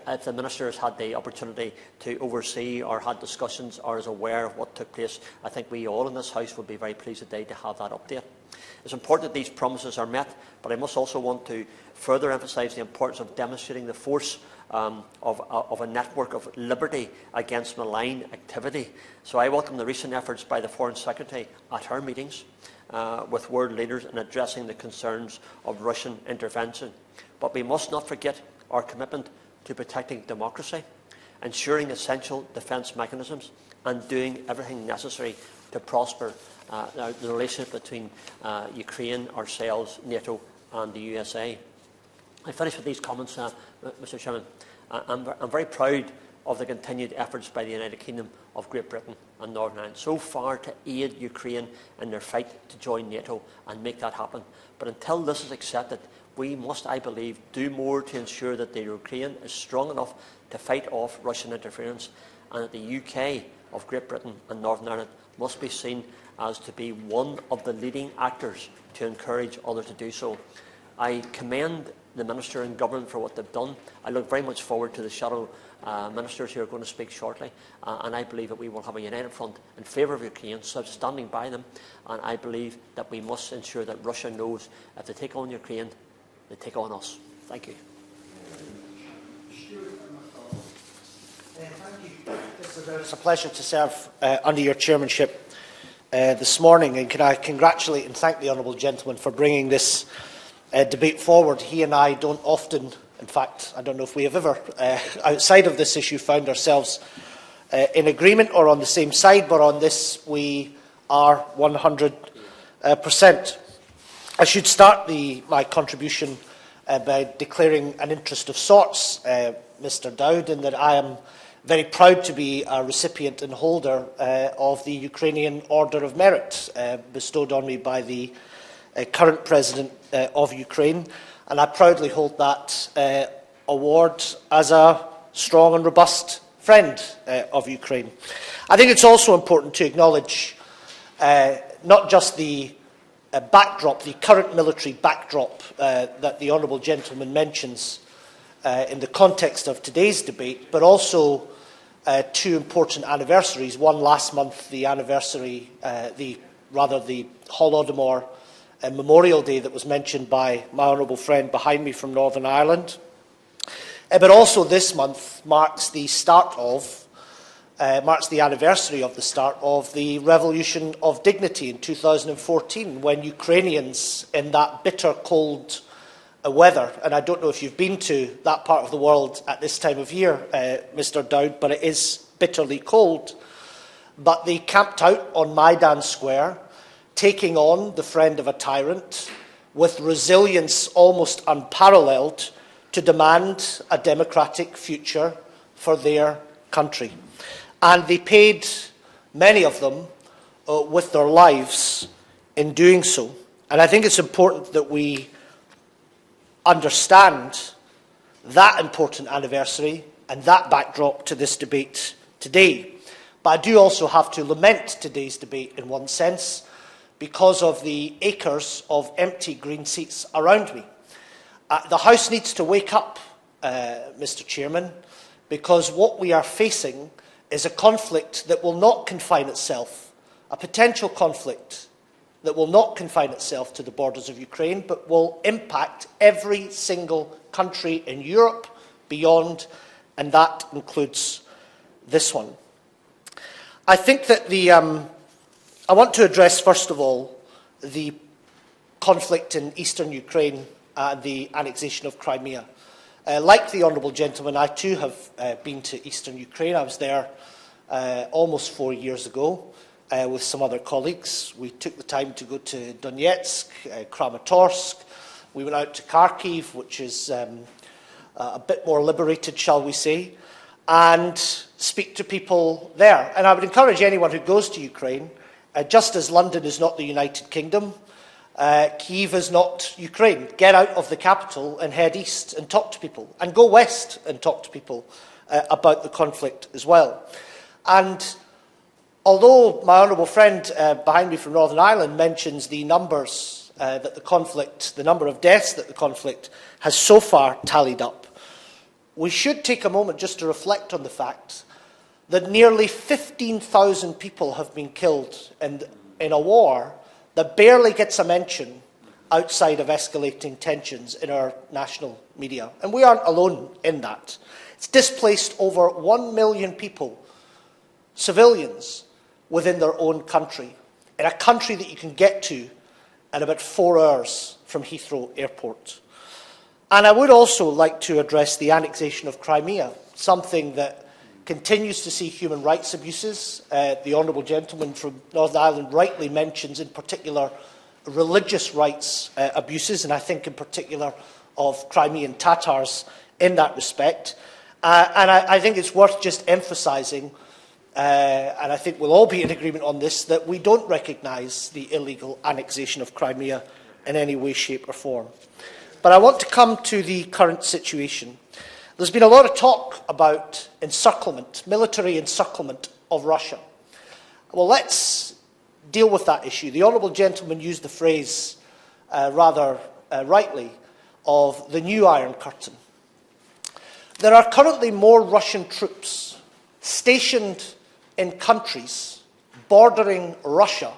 Speaker 3: If the Minister has had the opportunity to oversee or had discussions or is aware of what took place, I think we all in this House would be very pleased today to have that update. It's important that these promises are met, but I must also want to further emphasise the importance of demonstrating the force of a network of liberty against malign activity. So I welcome the recent efforts by the Foreign Secretary at her meetings with world leaders in addressing the concerns of Russian intervention. But we must not forget our commitment to protecting democracy, ensuring essential defence mechanisms, and doing everything necessary to prosper the relationship between Ukraine, ourselves, NATO and the USA. I finish with these comments, Mr. Chairman. I'm very proud of the continued efforts by the United Kingdom of Great Britain and Northern Ireland so far to aid Ukraine in their fight to join NATO and make that happen. But until this is accepted, we must, I believe, do more to ensure that the Ukraine is strong enough to fight off Russian interference, and that the UK of Great Britain and Northern Ireland must be seen as to be one of the leading actors to encourage others to do so. I commend the Minister and Government for what they've done. I look very much forward to the shadow ministers who are going to speak shortly, and I believe that we will have a united front in favour of Ukraine, so standing by them, and I believe that we must ensure that Russia knows if they take on Ukraine, they take on us. Thank you.
Speaker 4: It's a pleasure to serve under your chairmanship this morning, and can I congratulate and thank the honourable gentleman for bringing this debate forward. He and I don't often, in fact, I don't know if we have ever, outside of this issue, found ourselves in agreement or on the same side, but on this we are 100%. I should start my contribution by declaring an interest of sorts, Mr Dowd, in that I am very proud to be a recipient and holder of the Ukrainian Order of Merit bestowed on me by the current President of Ukraine, and I proudly hold that award as a strong and robust friend of Ukraine. I think it's also important to acknowledge not just the backdrop, the current military backdrop that the honourable gentleman mentions in the context of today's debate, but also two important anniversaries. One last month, the anniversary, the Holodomor Memorial Day that was mentioned by my honourable friend behind me from Northern Ireland. But also this month marks the anniversary of the start of the Revolution of Dignity in 2014, when Ukrainians in that bitter cold weather, and I don't know if you've been to that part of the world at this time of year, Mr Dowd, but it is bitterly cold, but they camped out on Maidan Square, taking on the friend of a tyrant with resilience almost unparalleled to demand a democratic future for their country. And they paid, many of them, with their lives in doing so. And I think it's important that we understand that important anniversary and that backdrop to this debate today. But I do also have to lament today's debate in one sense, because of the acres of empty green seats around me. The House needs to wake up, Mr Chairman, because what we are facing is a conflict that will not confine itself, a potential conflict that will not confine itself to the borders of Ukraine, but will impact every single country in Europe, beyond, and that includes this one. I think that I want to address, first of all, the conflict in eastern Ukraine and the annexation of Crimea. Like the honourable gentleman, I too have been to eastern Ukraine. I was there almost 4 years ago with some other colleagues. We took the time to go to Donetsk, Kramatorsk. We went out to Kharkiv, which is a bit more liberated, shall we say, and speak to people there. And I would encourage anyone who goes to Ukraine, just as London is not the United Kingdom, Kyiv is not Ukraine. Get out of the capital and head east and talk to people, and go west and talk to people about the conflict as well. And although my honourable friend behind me from Northern Ireland mentions the numbers that the conflict, the number of deaths that the conflict has so far tallied up, we should take a moment just to reflect on the fact that nearly 15,000 people have been killed in a war that barely gets a mention outside of escalating tensions in our national media. And we aren't alone in that. It's displaced over 1 million people, civilians, within their own country, in a country that you can get to in about 4 hours from Heathrow Airport. And I would also like to address the annexation of Crimea, something that continues to see human rights abuses. The honourable gentleman from Northern Ireland rightly mentions in particular religious rights abuses, and I think in particular of Crimean Tatars in that respect. And I think it's worth just emphasising, and I think we'll all be in agreement on this, that we don't recognise the illegal annexation of Crimea in any way, shape or form. But I want to come to the current situation. There's been a lot of talk about encirclement, military encirclement of Russia. Well, let's deal with that issue. The honourable gentleman used the phrase, rather rightly, of the new Iron Curtain. There are currently more Russian troops stationed in countries bordering Russia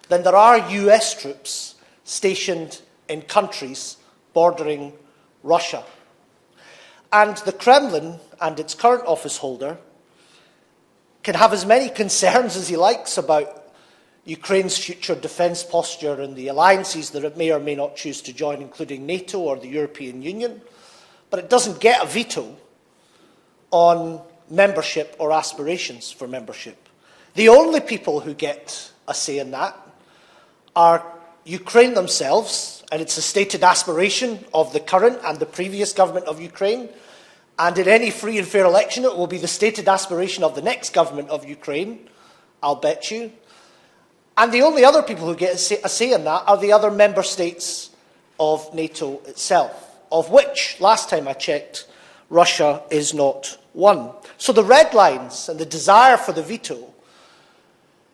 Speaker 4: than there are US troops stationed in countries bordering Russia. And the Kremlin and its current office holder can have as many concerns as he likes about Ukraine's future defence posture and the alliances that it may or may not choose to join, including NATO or the European Union, but it doesn't get a veto on membership or aspirations for membership. The only people who get a say in that are Ukraine themselves, and it's a stated aspiration of the current and the previous government of Ukraine, and in any free and fair election it will be the stated aspiration of the next government of Ukraine, I'll bet you. And the only other people who get a say in that are the other member states of NATO itself, of which, last time I checked, Russia is not one. So the red lines and the desire for the veto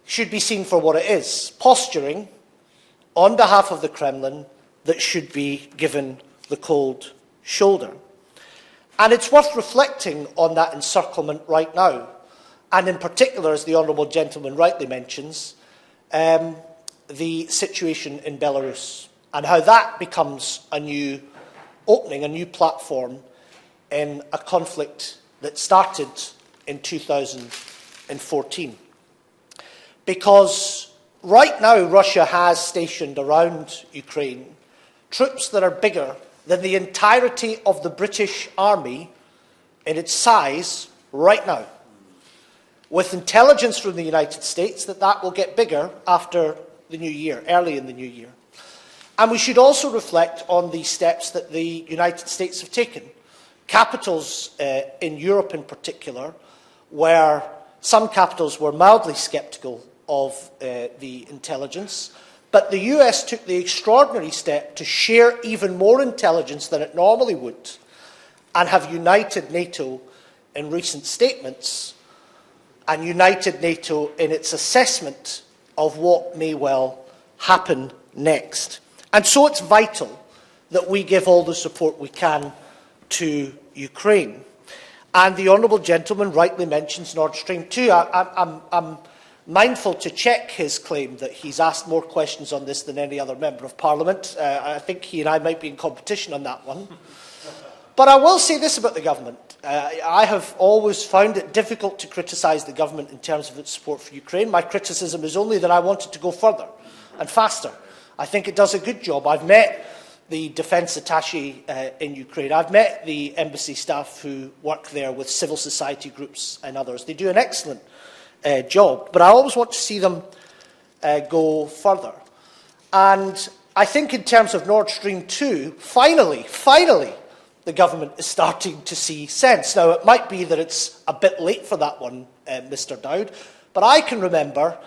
Speaker 4: should be seen for what it is, posturing on behalf of the Kremlin that should be given the cold shoulder. And it's worth reflecting on that encirclement right now, and in particular, as the honourable gentleman rightly mentions, the situation in Belarus, and how that becomes a new opening, a new platform in a conflict that started in 2014. Because right now Russia has stationed around Ukraine troops that are bigger than the entirety of the British Army in its size right now, with intelligence from the United States that that will get bigger after the new year, early in the new year. And we should also reflect on the steps that the United States have taken. Capitals in Europe in particular, where some capitals were mildly sceptical of the intelligence, but the US took the extraordinary step to share even more intelligence than it normally would, and have united NATO in recent statements, and united NATO in its assessment of what may well happen next. And so it's vital that we give all the support we can to Ukraine. And the honourable gentleman rightly mentions Nord Stream 2. I'm mindful to check his claim that he's asked more questions on this than any other member of Parliament. I think he and I might be in competition on that one. But I will say this about the government. I have always found it difficult to criticise the government in terms of its support for Ukraine. My criticism is only that I want it to go further and faster. I think it does a good job. I've met the defence attaché in Ukraine. I've met the embassy staff who work there with civil society groups and others. They do an excellent job, but I always want to see them go further. And I think in terms of Nord Stream 2, finally, the government is starting to see sense. Now, it might be that it's a bit late for that one, Mr. Dowd, but I can remember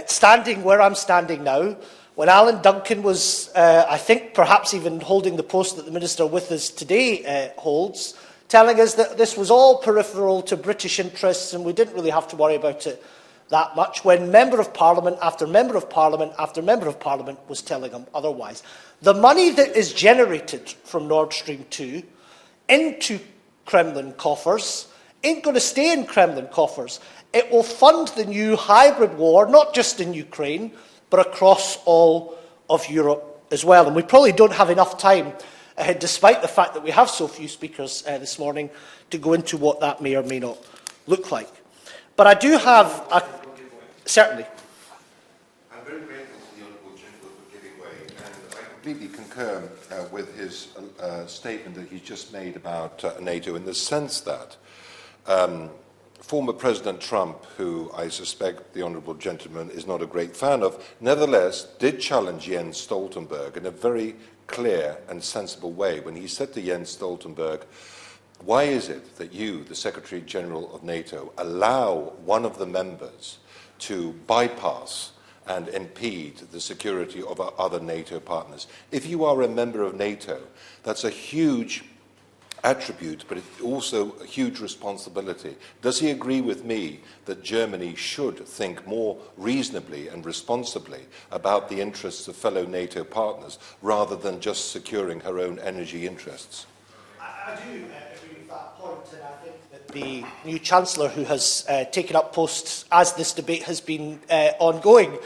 Speaker 4: standing where I'm standing now, when Alan Duncan was, I think, perhaps even holding the post that the Minister with us today holds, telling us that this was all peripheral to British interests and we didn't really have to worry about it that much, when Member of Parliament after Member of Parliament after Member of Parliament was telling him otherwise. The money that is generated from Nord Stream 2 into Kremlin coffers ain't going to stay in Kremlin coffers. It will fund the new hybrid war, not just in Ukraine, but across all of Europe as well. And we probably don't have enough time, despite the fact that we have so few speakers this morning, to go into what that may or may not look like. But I do have a... Certainly.
Speaker 2: I'm very grateful to the honourable gentleman for giving way, and I completely concur with his statement that he's just made about NATO, in the sense that former President Trump, who I suspect the honourable gentleman is not a great fan of, nevertheless did challenge Jens Stoltenberg in a very clear and sensible way when he said to Jens Stoltenberg, why is it that you, the Secretary-General of NATO, allow one of the members to bypass and impede the security of our other NATO partners? If you are a member of NATO, that's a huge attribute, but it's also a huge responsibility. Does he agree with me that Germany should think more reasonably and responsibly about the interests of fellow NATO partners rather than just securing her own energy interests?
Speaker 4: I do agree with that point, and I think that the new Chancellor, who has taken up posts as this debate has been ongoing,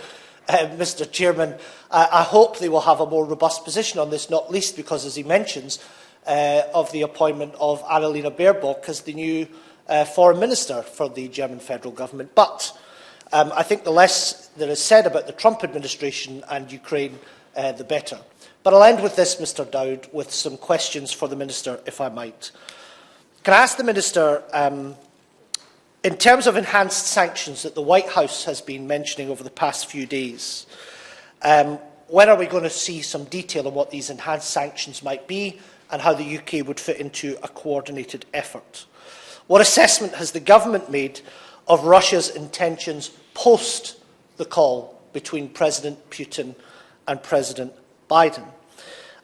Speaker 4: Mr. Chairman, I hope they will have a more robust position on this, not least because, as he mentions, of the appointment of Annalena Baerbock as the new Foreign Minister for the German federal government. But I think the less that is said about the Trump administration and Ukraine, the better. But I'll end with this, Mr. Dowd, with some questions for the Minister, if I might. Can I ask the Minister, in terms of enhanced sanctions that the White House has been mentioning over the past few days, when are we going to see some detail on what these enhanced sanctions might be and how the UK would fit into a coordinated effort? What assessment has the government made of Russia's intentions post the call between President Putin and President Biden?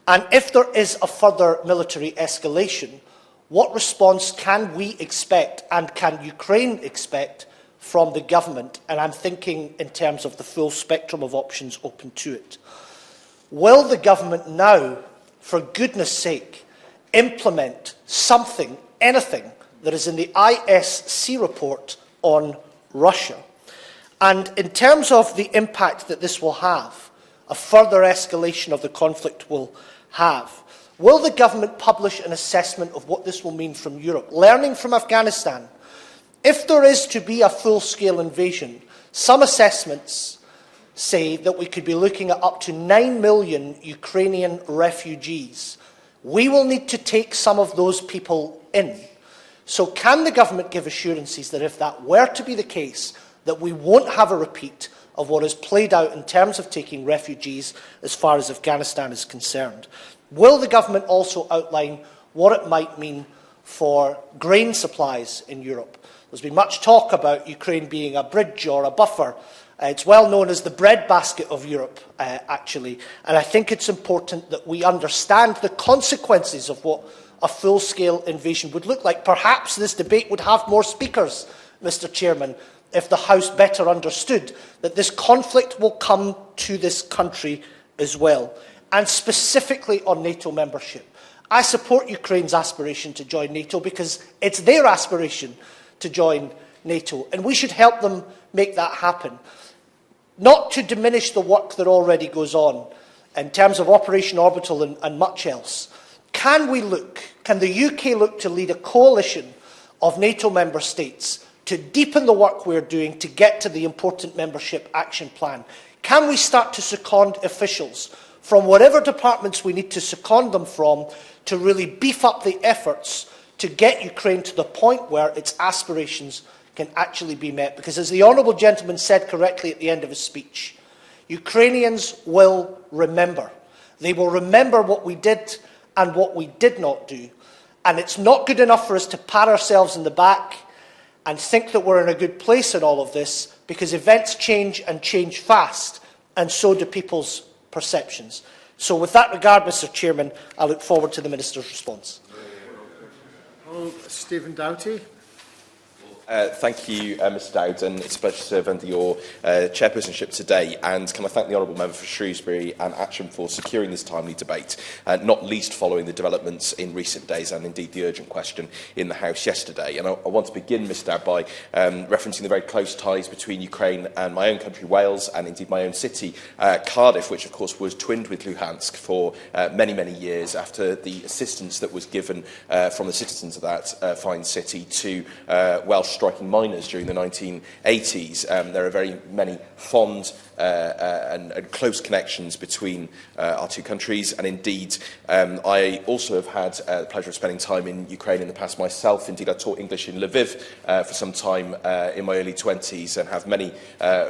Speaker 4: And if there is a further military escalation, what response can we expect and can Ukraine expect from the government? And I'm thinking in terms of the full spectrum of options open to it. Will the government now, for goodness sake, implement something, anything, that is in the ISC report on Russia? And in terms of the impact that this will have, a further escalation of the conflict will have, will the government publish an assessment of what this will mean from Europe? Learning from Afghanistan, if there is to be a full-scale invasion, some assessments say that we could be looking at up to 9 million Ukrainian refugees. We will need to take some of those people in. So can the government give assurances that if that were to be the case, that we won't have a repeat of what has played out in terms of taking refugees as far as Afghanistan is concerned? Will the government also outline what it might mean for grain supplies in Europe? There's been much talk about Ukraine being a bridge or a buffer. It's well known as the breadbasket of Europe, actually. And I think it's important that we understand the consequences of what a full-scale invasion would look like. Perhaps this debate would have more speakers, Mr. Chairman, if the House better understood that this conflict will come to this country as well, and specifically on NATO membership. I support Ukraine's aspiration to join NATO because it's their aspiration to join NATO, and we should help them make that happen. Not to diminish the work that already goes on in terms of Operation Orbital and much else. Can the UK look to lead a coalition of NATO member states to deepen the work we're doing to get to the important membership action plan? Can we start to second officials from whatever departments we need to second them from to really beef up the efforts to get Ukraine to the point where its aspirations can actually be met? Because as the honourable gentleman said correctly at the end of his speech, Ukrainians will remember. They will remember what we did and what we did not do. And it's not good enough for us to pat ourselves in the back and think that we're in a good place in all of this, because events change and change fast, and so do people's perceptions. So with that regard, Mr. Chairman, I look forward to the Minister's response.
Speaker 1: Stephen Doughty.
Speaker 5: Thank you, Mr Dowd, and it's a pleasure to serve under your chairpersonship today. And can I thank the Honourable Member for Shrewsbury and Atcham for securing this timely debate, not least following the developments in recent days and indeed the urgent question in the House yesterday. And I want to begin, Mr Dowd, by referencing the very close ties between Ukraine and my own country, Wales, and indeed my own city, Cardiff, which of course was twinned with Luhansk for many, many years after the assistance that was given from the citizens of that fine city to Welsh striking miners during the 1980s. There are very many fond and close connections between our two countries. And indeed, I also have had the pleasure of spending time in Ukraine in the past myself. Indeed, I taught English in Lviv for some time in my early 20s and have many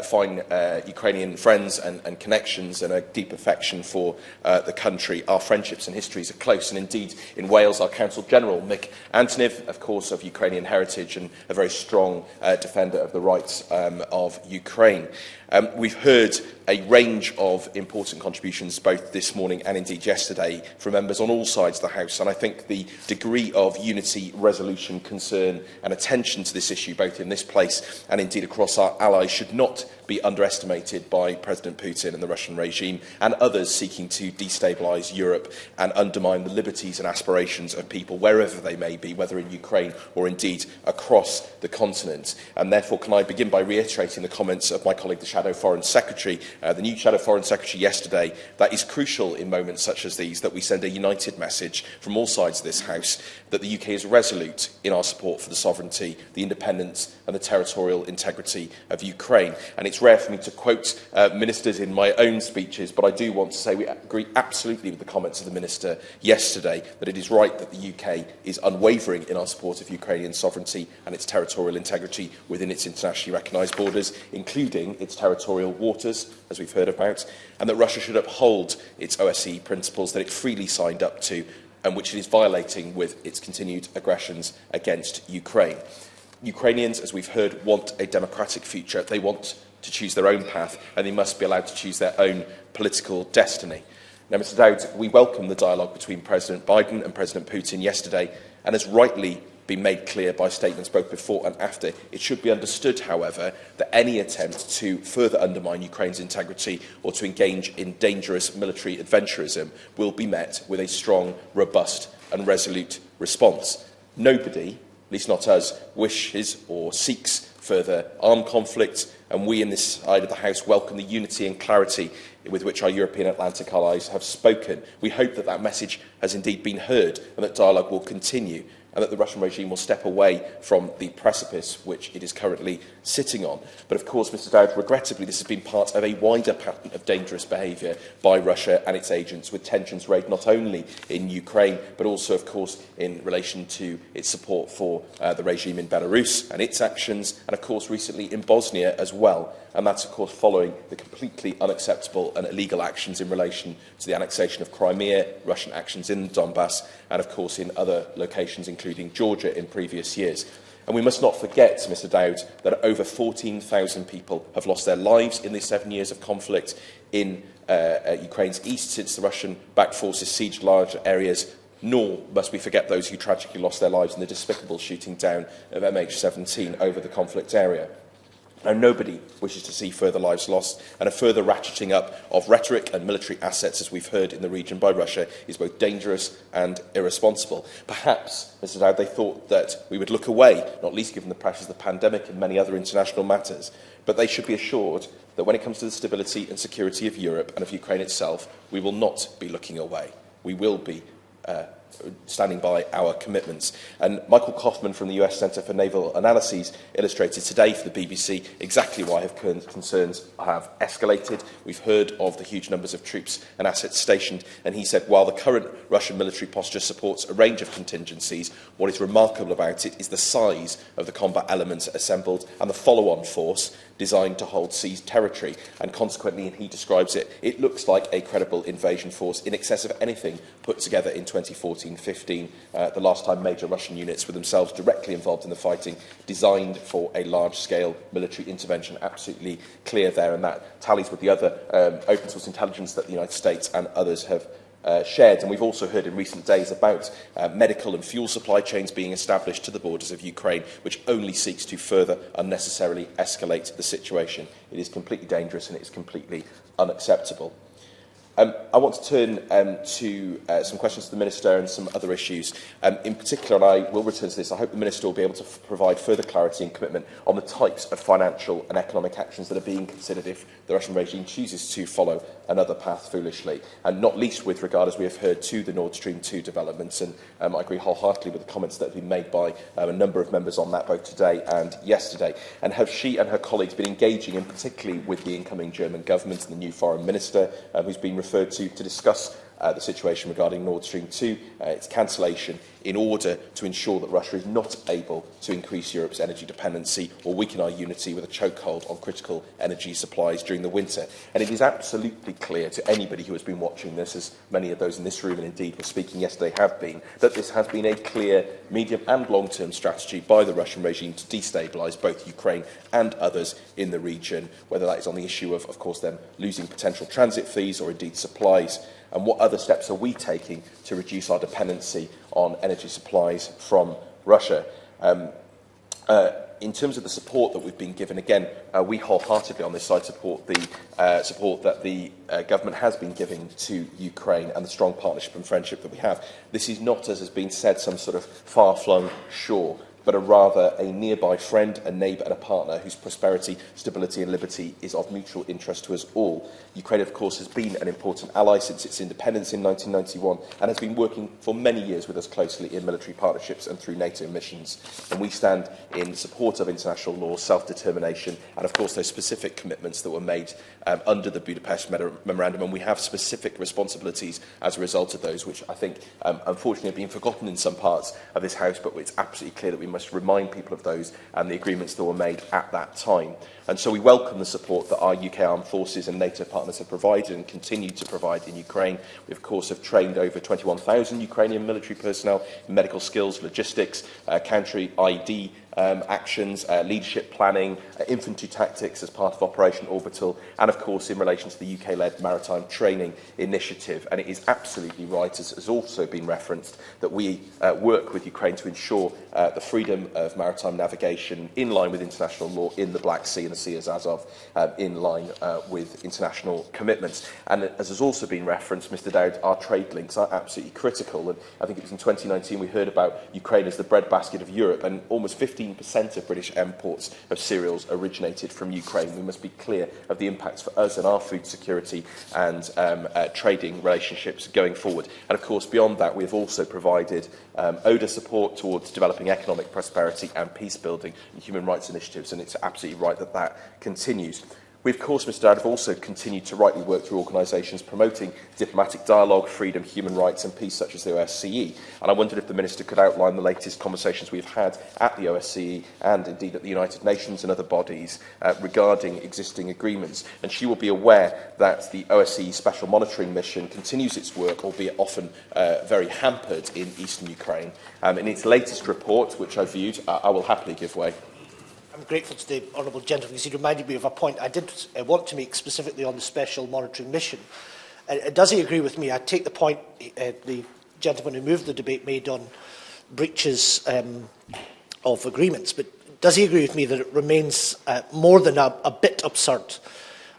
Speaker 5: fine Ukrainian friends and connections and a deep affection for the country. Our friendships and histories are close, and indeed in Wales, our Consul General, Mick Antoniv, of course, of Ukrainian heritage and a very strong defender of the rights of Ukraine. We've heard a range of important contributions both this morning and indeed yesterday from members on all sides of the House, and I think the degree of unity, resolution, concern and attention to this issue both in this place and indeed across our allies should not be underestimated by President Putin and the Russian regime and others seeking to destabilise Europe and undermine the liberties and aspirations of people wherever they may be, whether in Ukraine or indeed across the continent. And therefore, can I begin by reiterating the comments of my colleague, the Shadow Foreign Secretary, the new Shadow Foreign Secretary yesterday, that is crucial in moments such as these that we send a united message from all sides of this House that the UK is resolute in our support for the sovereignty, the independence and the territorial integrity of Ukraine. And it's rare for me to quote ministers in my own speeches, but I do want to say we agree absolutely with the comments of the Minister yesterday that it is right that the UK is unwavering in our support of Ukrainian sovereignty and its territorial integrity within its internationally recognised borders, including its territorial waters, as we've heard about, and that Russia should uphold its OSCE principles that it freely signed up to and which it is violating with its continued aggressions against Ukraine. Ukrainians, as we've heard, want a democratic future. They want to choose their own path, and they must be allowed to choose their own political destiny. Now, Mr Dowd, we welcome the dialogue between President Biden and President Putin yesterday, and has rightly been made clear by statements both before and after. It should be understood, however, that any attempt to further undermine Ukraine's integrity or to engage in dangerous military adventurism will be met with a strong, robust and resolute response. Nobody, at least not us, wishes or seeks further armed conflict, and we in this side of the House welcome the unity and clarity with which our European Atlantic allies have spoken. We hope that that message has indeed been heard and that dialogue will continue, and that the Russian regime will step away from the precipice which it is currently sitting on. But of course, Mr Dowd, regrettably, this has been part of a wider pattern of dangerous behaviour by Russia and its agents, with tensions raised not only in Ukraine, but also, of course, in relation to its support for the regime in Belarus and its actions, and of course, recently in Bosnia as well. And that's, of course, following the completely unacceptable and illegal actions in relation to the annexation of Crimea, Russian actions in Donbass, and, of course, in other locations, including Georgia, in previous years. And we must not forget, Mr Dowd, that over 14,000 people have lost their lives in these 7 years of conflict in Ukraine's east since the Russian-backed forces sieged large areas, nor must we forget those who tragically lost their lives in the despicable shooting down of MH17 over the conflict area. Now, nobody wishes to see further lives lost, and a further ratcheting up of rhetoric and military assets, as we've heard in the region by Russia, is both dangerous and irresponsible. Perhaps, Mr Dowd, they thought that we would look away, not least given the pressures of the pandemic and many other international matters, but they should be assured that when it comes to the stability and security of Europe and of Ukraine itself, we will not be looking away. We will be standing by our commitments. And Michael Kaufman from the US Centre for Naval Analyses illustrated today for the BBC exactly why concerns have escalated. We've heard of the huge numbers of troops and assets stationed, and he said while the current Russian military posture supports a range of contingencies, what is remarkable about it is the size of the combat elements assembled and the follow-on force designed to hold seized territory, and consequently, and he describes it, it looks like a credible invasion force in excess of anything put together in 2014-15, the last time major Russian units were themselves directly involved in the fighting, designed for a large-scale military intervention. Absolutely clear there, and that tallies with the other open-source intelligence that the United States and others have shared. And we've also heard in recent days about medical and fuel supply chains being established to the borders of Ukraine, which only seeks to further unnecessarily escalate the situation. It is completely dangerous and it is completely unacceptable. I want to turn to some questions to the Minister and some other issues. In particular, and I will return to this, I hope the Minister will be able to provide further clarity and commitment on the types of financial and economic actions that are being considered if the Russian regime chooses to follow another path foolishly, and not least with regard, as we have heard, to the Nord Stream 2 developments. And I agree wholeheartedly with the comments that have been made by a number of members on that both today and yesterday. And have she and her colleagues been engaging, in particularly with the incoming German government and the new Foreign Minister, who's been referred to discuss the situation regarding Nord Stream 2, its cancellation, in order to ensure that Russia is not able to increase Europe's energy dependency or weaken our unity with a chokehold on critical energy supplies during the winter. And it is absolutely clear to anybody who has been watching this, as many of those in this room and indeed were speaking yesterday have been, that this has been a clear medium and long-term strategy by the Russian regime to destabilise both Ukraine and others in the region, whether that is on the issue of course, them losing potential transit fees or indeed supplies. And what other steps are we taking to reduce our dependency on energy supplies from Russia? In terms of the support that we've been given, again, we wholeheartedly on this side support the support that the government has been giving to Ukraine and the strong partnership and friendship that we have. This is not, as has been said, some sort of far-flung shore, but rather a nearby friend, a neighbour and a partner whose prosperity, stability and liberty is of mutual interest to us all. Ukraine, of course, has been an important ally since its independence in 1991 and has been working for many years with us closely in military partnerships and through NATO missions. And we stand in support of international law, self-determination and, of course, those specific commitments that were made under the Budapest Memorandum. And we have specific responsibilities as a result of those, which I think, unfortunately, have been forgotten in some parts of this House, but it's absolutely clear that we must remind people of those and the agreements that were made at that time. And so we welcome the support that our UK armed forces and NATO partners have provided and continue to provide in Ukraine. We, of course, have trained over 21,000 Ukrainian military personnel in medical skills, logistics, counter-ID actions, leadership planning, infantry tactics as part of Operation Orbital, and, of course, in relation to the UK-led Maritime Training Initiative. And it is absolutely right, as has also been referenced, that we work with Ukraine to ensure the freedom of maritime navigation in line with international law in the Black Sea and the Sea of Azov, in line with international commitments. And as has also been referenced, Mr Dowd, our trade links are absolutely critical. And I think it was in 2019 we heard about Ukraine as the breadbasket of Europe, and almost 15% of British imports of cereals originated from Ukraine. We must be clear of the impacts for us and our food security and trading relationships going forward. And of course, beyond that, we have also provided ODA support towards developing economic prosperity and peace building and human rights initiatives, and it's absolutely right that that continues. We, of course, Mr Dowd, have also continued to rightly work through organisations promoting diplomatic dialogue, freedom, human rights and peace, such as the OSCE. And I wondered if the Minister could outline the latest conversations we've had at the OSCE and indeed at the United Nations and other bodies regarding existing agreements. And she will be aware that the OSCE Special Monitoring Mission continues its work, albeit often very hampered in eastern Ukraine. In its latest report, which I viewed, I will happily give way.
Speaker 4: I'm grateful to the honourable gentleman because he reminded me of a point I did want to make specifically on the Special Monitoring Mission. Does he agree with me? I take the point the gentleman who moved the debate made on breaches of agreements, but does he agree with me that it remains more than a bit absurd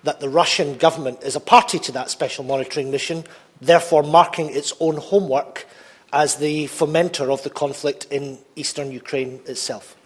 Speaker 4: that the Russian government is a party to that Special Monitoring Mission, therefore marking its own homework as the fomenter of the conflict in eastern Ukraine itself?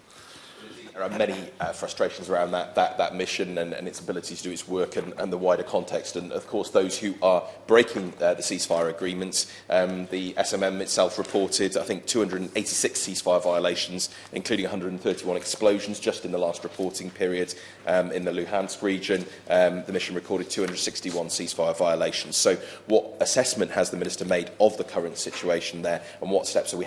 Speaker 5: There are many frustrations around that mission and its ability to do its work and the wider context. And, of course, those who are breaking the ceasefire agreements, the SMM itself reported, I think, 286 ceasefire violations, including 131 explosions just in the last reporting period in the Luhansk region. The mission recorded 261 ceasefire violations. So what assessment has the Minister made of the current situation there, and what steps are we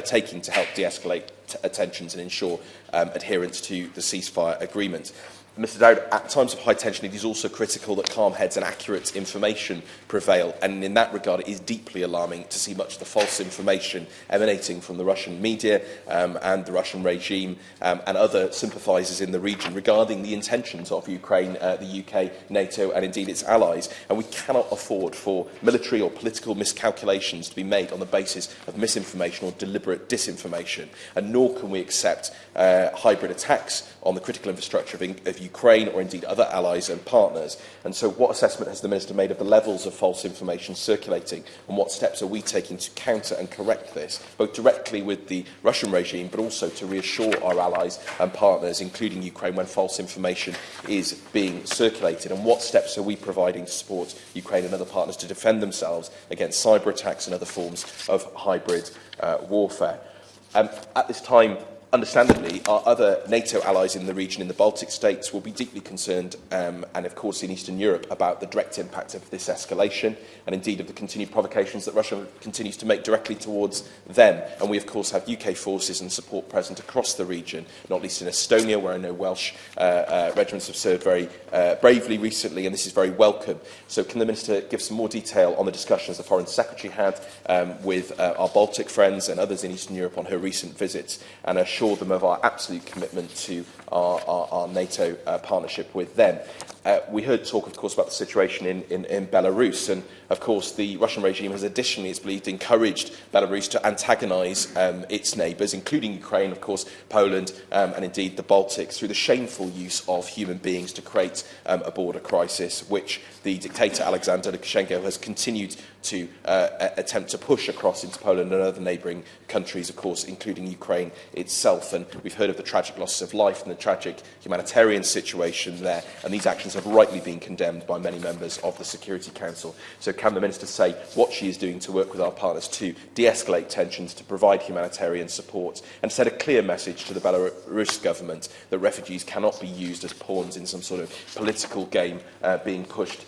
Speaker 5: taking to help de-escalate tensions and ensure adherence to the ceasefire agreement? Mr Dowd, at times of high tension, it is also critical that calm heads and accurate information prevail. And in that regard, it is deeply alarming to see much of the false information emanating from the Russian media and the Russian regime and other sympathisers in the region regarding the intentions of Ukraine, the UK, NATO and indeed its allies. And we cannot afford for military or political miscalculations to be made on the basis of misinformation or deliberate disinformation. And nor can we accept hybrid attacks on the critical infrastructure of Ukraine or indeed other allies and partners. And so what assessment has the Minister made of the levels of false information circulating, and what steps are we taking to counter and correct this, both directly with the Russian regime but also to reassure our allies and partners, including Ukraine, when false information is being circulated? And what steps are we providing to support Ukraine and other partners to defend themselves against cyber attacks and other forms of hybrid warfare? At this time, understandably, our other NATO allies in the region, in the Baltic states, will be deeply concerned, and of course in Eastern Europe, about the direct impact of this escalation and indeed of the continued provocations that Russia continues to make directly towards them. And we of course have UK forces and support present across the region, not least in Estonia, where I know Welsh regiments have served very bravely recently, and this is very welcome. So can the Minister give some more detail on the discussions the Foreign Secretary had with our Baltic friends and others in Eastern Europe on her recent visits, and assure them of our absolute commitment to our NATO partnership with them? We heard talk, of course, about the situation in Belarus, and of course the Russian regime has additionally, it's believed, encouraged Belarus to antagonise its neighbours, including Ukraine, of course, Poland, and indeed the Baltics, through the shameful use of human beings to create a border crisis, which the dictator Alexander Lukashenko has continued to attempt to push across into Poland and other neighbouring countries, of course, including Ukraine itself. And we've heard of the tragic loss of life and the tragic humanitarian situation there, and these actions have rightly been condemned by many members of the Security Council. So can the Minister say what she is doing to work with our partners to de-escalate tensions, to provide humanitarian support, and send a clear message to the Belarus government that refugees cannot be used as pawns in some sort of political game being pushed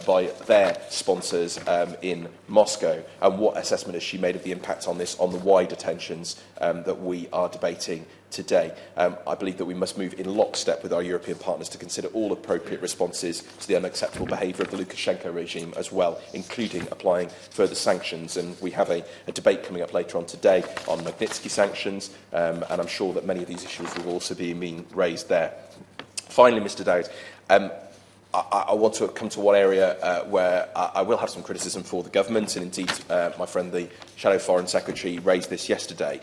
Speaker 5: by their sponsors in Moscow? And what assessment has she made of the impact on this on the wider tensions that we are debating today? I believe that we must move in lockstep with our European partners to consider all appropriate responses to the unacceptable behaviour of the Lukashenko regime as well, including applying further sanctions. And we have a debate coming up later on today on Magnitsky sanctions, and I'm sure that many of these issues will also be being raised there. Finally, Mr Dowd, I want to come to one area where I will have some criticism for the government, and indeed my friend the Shadow Foreign Secretary raised this yesterday,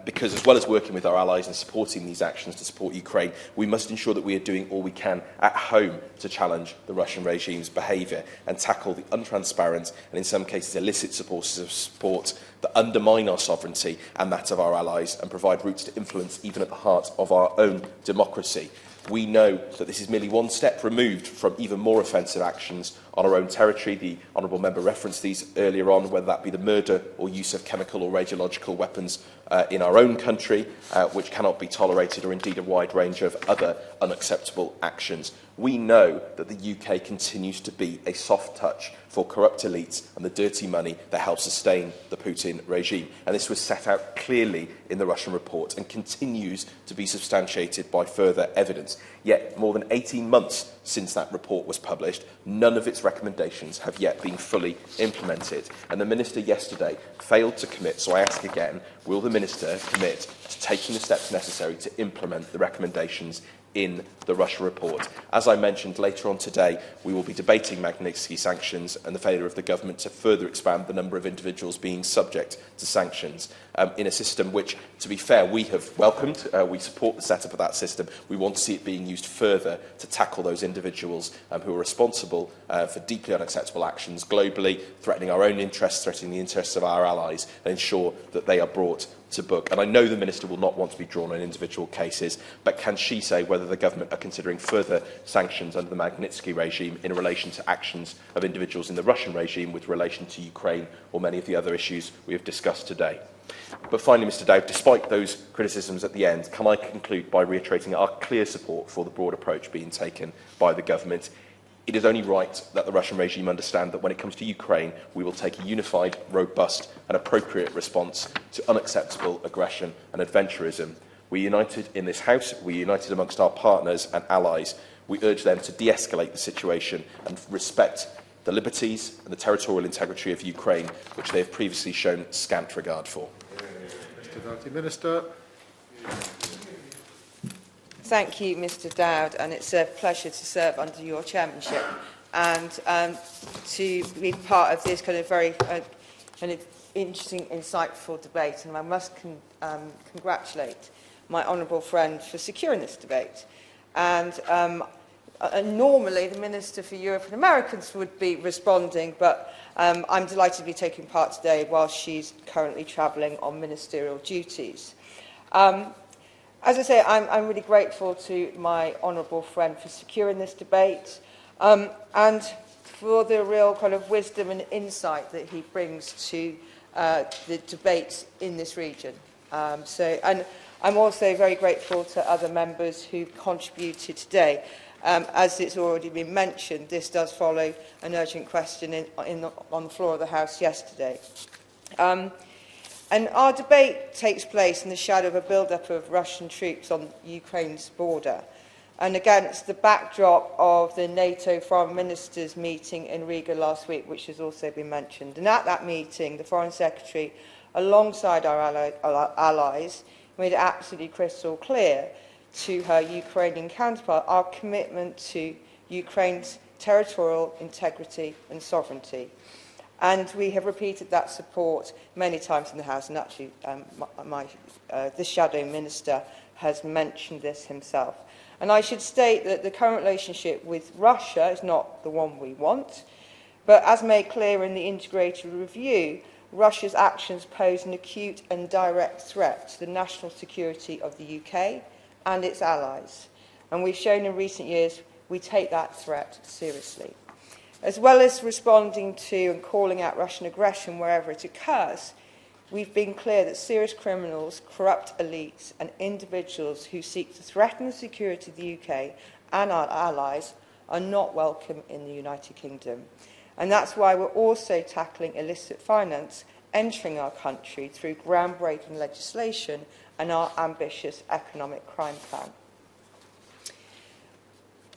Speaker 5: because as well as working with our allies and supporting these actions to support Ukraine, we must ensure that we are doing all we can at home to challenge the Russian regime's behaviour and tackle the untransparent and in some cases illicit sources of support that undermine our sovereignty and that of our allies and provide routes to influence even at the heart of our own democracy. We know that this is merely one step removed from even more offensive actions on our own territory. The Honourable Member referenced these earlier on, whether that be the murder or use of chemical or radiological weapons in our own country, which cannot be tolerated, or indeed a wide range of other unacceptable actions. We know that the UK continues to be a soft touch for corrupt elites and the dirty money that helps sustain the Putin regime. And this was set out clearly in the Russian report and continues to be substantiated by further evidence. Yet, more than 18 months since that report was published, none of its recommendations have yet been fully implemented. And the Minister yesterday failed to commit, so I ask again, will the Minister commit to taking the steps necessary to implement the recommendations in the Russia report? As I mentioned, later on today, we will be debating Magnitsky sanctions and the failure of the government to further expand the number of individuals being subject to sanctions in a system which, to be fair, we have welcomed. We support the setup of that system. We want to see it being used further to tackle those individuals who are responsible for deeply unacceptable actions globally, threatening our own interests, threatening the interests of our allies, and ensure that they are brought to book. And I know the Minister will not want to be drawn on individual cases, but can she say whether the government are considering further sanctions under the Magnitsky regime in relation to actions of individuals in the Russian regime with relation to Ukraine or many of the other issues we have discussed today? But finally, Mr Dowd, despite those criticisms at the end, can I conclude by reiterating our clear support for the broad approach being taken by the government? It is only right that the Russian regime understand that when it comes to Ukraine, we will take a unified, robust and appropriate response to unacceptable aggression and adventurism. We're united in this House, we're united amongst our partners and allies. We urge them to de-escalate the situation and respect the liberties and the territorial integrity of Ukraine, which they have previously shown scant regard for.
Speaker 1: Mr Doughty, Minister.
Speaker 6: Thank you, Mr Dowd, and it's a pleasure to serve under your chairmanship and to be part of this kind of very kind of interesting, insightful debate. And I must congratulate my honourable friend for securing this debate. And normally the Minister for Europe and Americans would be responding, but I'm delighted to be taking part today while she's currently travelling on ministerial duties. As I say, I'm really grateful to my honourable friend for securing this debate and for the real kind of wisdom and insight that he brings to the debates in this region. And I'm also very grateful to other members who contributed today. As it's already been mentioned, this does follow an urgent question on the floor of the House yesterday. And our debate takes place in the shadow of a build-up of Russian troops on Ukraine's border, and against the backdrop of the NATO foreign ministers meeting in Riga last week, which has also been mentioned. And at that meeting, the Foreign Secretary, alongside our allies, made it absolutely crystal clear to her Ukrainian counterpart our commitment to Ukraine's territorial integrity and sovereignty. And we have repeated that support many times in the House, and actually the Shadow Minister has mentioned this himself. And I should state that the current relationship with Russia is not the one we want, but as made clear in the integrated review, Russia's actions pose an acute and direct threat to the national security of the UK and its allies. And we've shown in recent years we take that threat seriously. As well as responding to and calling out Russian aggression wherever it occurs, we've been clear that serious criminals, corrupt elites and individuals who seek to threaten the security of the UK and our allies are not welcome in the United Kingdom. And that's why we're also tackling illicit finance entering our country through groundbreaking legislation and our ambitious economic crime plan.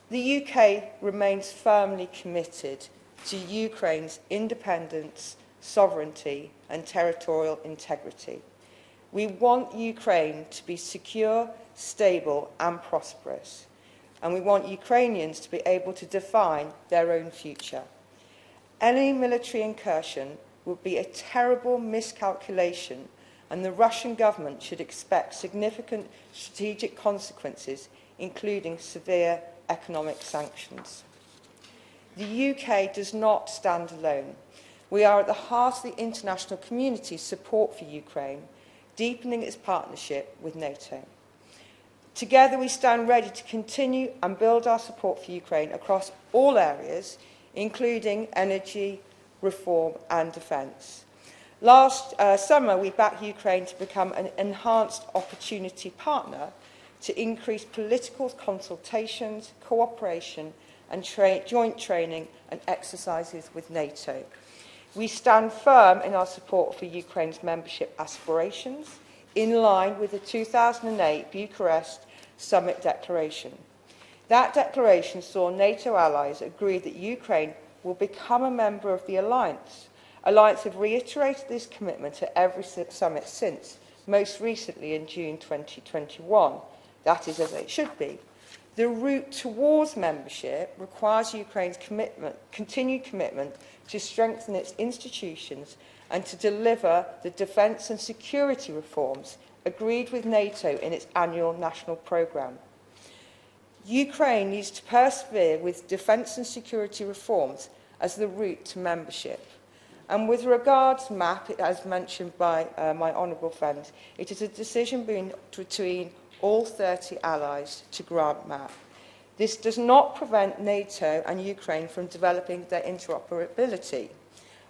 Speaker 6: The UK remains firmly committed to Ukraine's independence, sovereignty and territorial integrity. We want Ukraine to be secure, stable and prosperous, and we want Ukrainians to be able to define their own future. Any military incursion would be a terrible miscalculation, and the Russian government should expect significant strategic consequences, including severe economic sanctions. The UK does not stand alone. We are at the heart of the international community's support for Ukraine, deepening its partnership with NATO. Together we stand ready to continue and build our support for Ukraine across all areas, including energy, reform and defence. Last summer we backed Ukraine to become an enhanced opportunity partner to increase political consultations, cooperation and joint training and exercises with NATO. We stand firm in our support for Ukraine's membership aspirations, in line with the 2008 Bucharest Summit Declaration. That declaration saw NATO allies agree that Ukraine will become a member of the Alliance. Alliance have reiterated this commitment at every summit since, most recently in June 2021. That is as it should be. The route towards membership requires Ukraine's continued commitment to strengthen its institutions and to deliver the defence and security reforms agreed with NATO in its annual national programme. Ukraine needs to persevere with defence and security reforms as the route to membership. And with regards to MAP, as mentioned by my honourable friend, it is a decision between all 30 allies to grant MAP. This does not prevent NATO and Ukraine from developing their interoperability.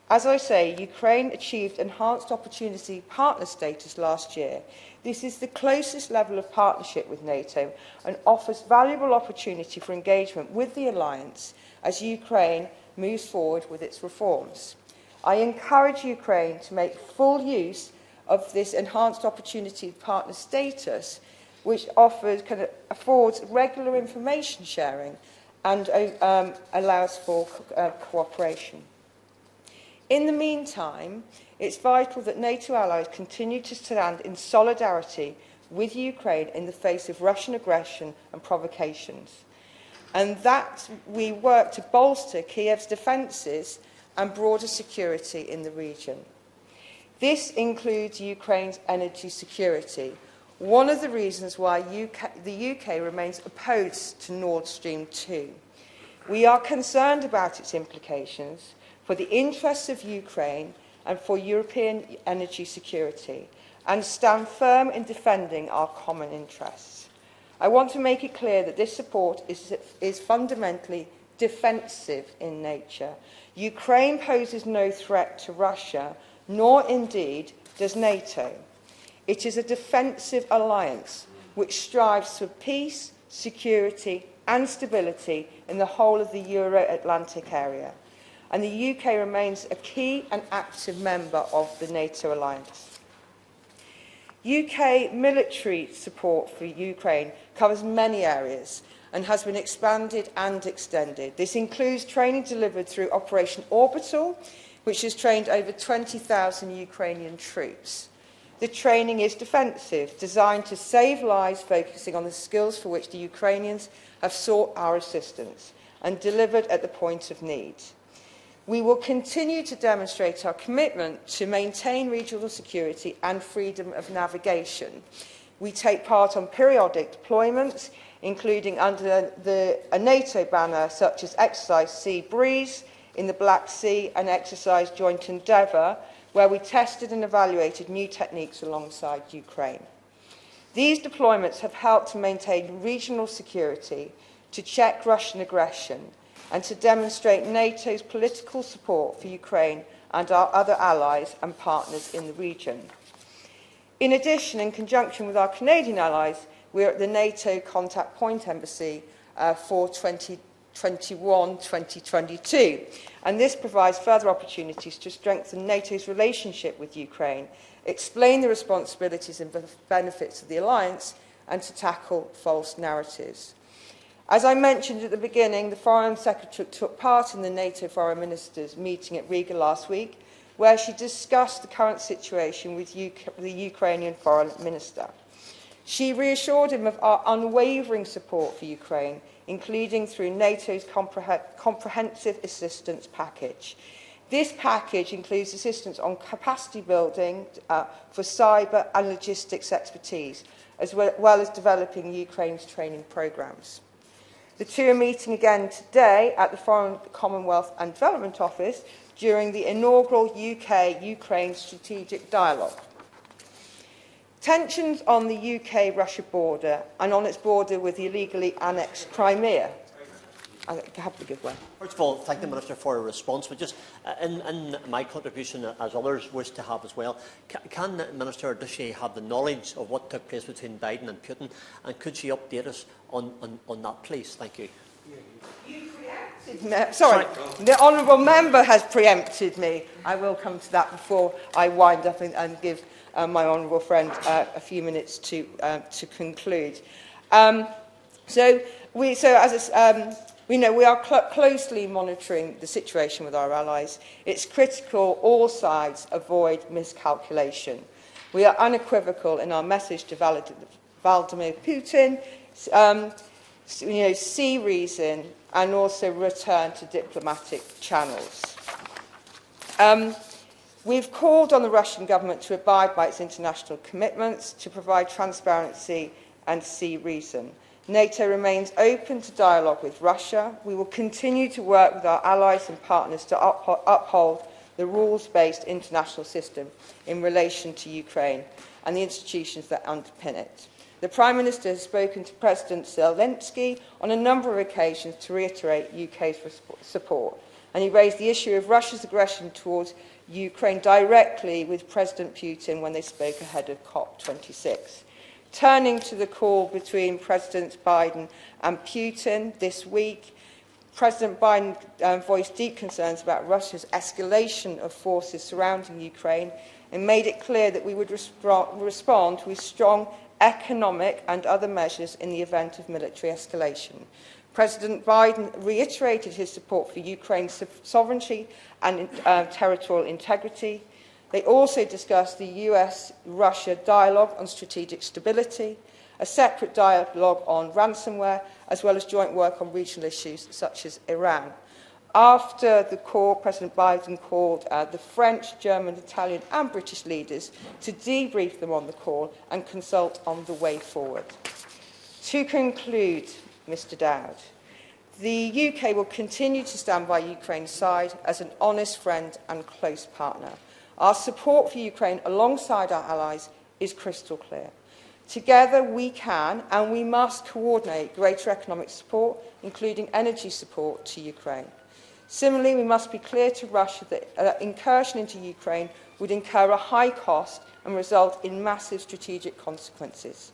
Speaker 6: As I say, Ukraine achieved enhanced opportunity partner status last year. This is the closest level of partnership with NATO and offers valuable opportunity for engagement with the alliance as Ukraine moves forward with its reforms. I encourage Ukraine to make full use of this enhanced opportunity partner status, which affords regular information sharing and allows for cooperation. In the meantime, it's vital that NATO allies continue to stand in solidarity with Ukraine in the face of Russian aggression and provocations, and that we work to bolster Kiev's defences and broader security in the region. This includes Ukraine's energy security, one of the reasons why the UK remains opposed to Nord Stream 2. We are concerned about its implications for the interests of Ukraine and for European energy security, and stand firm in defending our common interests. I want to make it clear that this support is fundamentally defensive in nature. Ukraine poses no threat to Russia, nor indeed does NATO. It is a defensive alliance which strives for peace, security and stability in the whole of the Euro-Atlantic area. And the UK remains a key and active member of the NATO alliance. UK military support for Ukraine covers many areas and has been expanded and extended. This includes training delivered through Operation Orbital, which has trained over 20,000 Ukrainian troops. The training is defensive, designed to save lives, focusing on the skills for which the Ukrainians have sought our assistance and delivered at the point of need. We will continue to demonstrate our commitment to maintain regional security and freedom of navigation. We take part on periodic deployments, including under a NATO banner such as Exercise Sea Breeze in the Black Sea and Exercise Joint Endeavour, where we tested and evaluated new techniques alongside Ukraine. These deployments have helped to maintain regional security, to check Russian aggression, and to demonstrate NATO's political support for Ukraine and our other allies and partners in the region. In addition, in conjunction with our Canadian allies, we are at the NATO Contact Point Embassy for 2021-2022, and this provides further opportunities to strengthen NATO's relationship with Ukraine, explain the responsibilities and benefits of the alliance, and to tackle false narratives. As I mentioned at the beginning, the Foreign Secretary took part in the NATO Foreign Ministers meeting at Riga last week, where she discussed the current situation with the Ukrainian Foreign Minister. She reassured him of our unwavering support for Ukraine, including through NATO's comprehensive assistance package. This package includes assistance on capacity building for cyber and logistics expertise, as well as developing Ukraine's training programmes. The two are meeting again today at the Foreign, Commonwealth and Development Office during the inaugural UK-Ukraine Strategic Dialogue. Tensions on the UK-Russia border and on its border with the illegally annexed Crimea. I have to give way.
Speaker 3: First of all, thank the Minister for a response, but just in my contribution, as others wish to have as well, can the Minister, does she have the knowledge of what took place between Biden and Putin, and could she update us on that, please? Thank you.
Speaker 6: You preempted me. Sorry, the honourable member has preempted me. I will come to that before I wind up and give my honourable friend a few minutes to conclude. We know we are closely monitoring the situation with our allies. It's critical all sides avoid miscalculation. We are unequivocal in our message to Vladimir Putin, see reason and also return to diplomatic channels. We've called on the Russian government to abide by its international commitments, to provide transparency and see reason. NATO remains open to dialogue with Russia. We will continue to work with our allies and partners to uphold the rules-based international system in relation to Ukraine and the institutions that underpin it. The Prime Minister has spoken to President Zelensky on a number of occasions to reiterate UK's support, and he raised the issue of Russia's aggression towards Ukraine directly with President Putin when they spoke ahead of COP26. Turning to the call between President Biden and Putin this week, President Biden voiced deep concerns about Russia's escalation of forces surrounding Ukraine and made it clear that we would respond with strong economic and other measures in the event of military escalation. President Biden reiterated his support for Ukraine's sovereignty and territorial integrity. They also discussed the US-Russia dialogue on strategic stability, a separate dialogue on ransomware, as well as joint work on regional issues such as Iran. After the call, President Biden called the French, German, Italian and British leaders to debrief them on the call and consult on the way forward. To conclude, Mr Dowd, the UK will continue to stand by Ukraine's side as an honest friend and close partner. Our support for Ukraine alongside our allies is crystal clear. Together we can and we must coordinate greater economic support, including energy support to Ukraine. Similarly, we must be clear to Russia that incursion into Ukraine would incur a high cost and result in massive strategic consequences.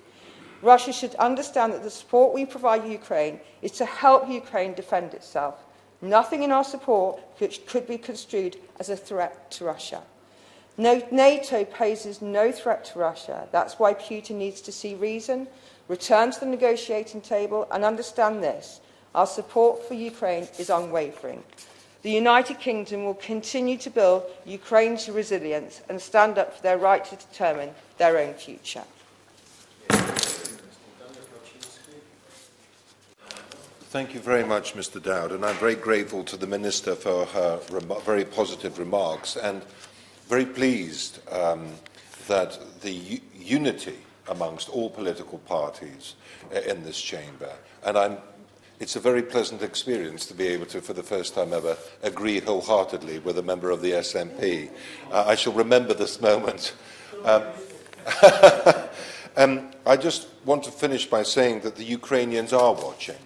Speaker 6: Russia should understand that the support we provide Ukraine is to help Ukraine defend itself. Nothing in our support could be construed as a threat to Russia. NATO poses no threat to Russia. That's why Putin needs to see reason, return to the negotiating table and understand this. Our support for Ukraine is unwavering. The United Kingdom will continue to build Ukraine's resilience and stand up for their right to determine their own future.
Speaker 2: Thank you very much, Mr Dowd, and I'm very grateful to the Minister for her very positive remarks and very pleased that the unity amongst all political parties in this chamber, and it's a very pleasant experience to be able to, for the first time ever, agree wholeheartedly with a member of the SNP. I shall remember this moment. I just want to finish by saying that the Ukrainians are watching.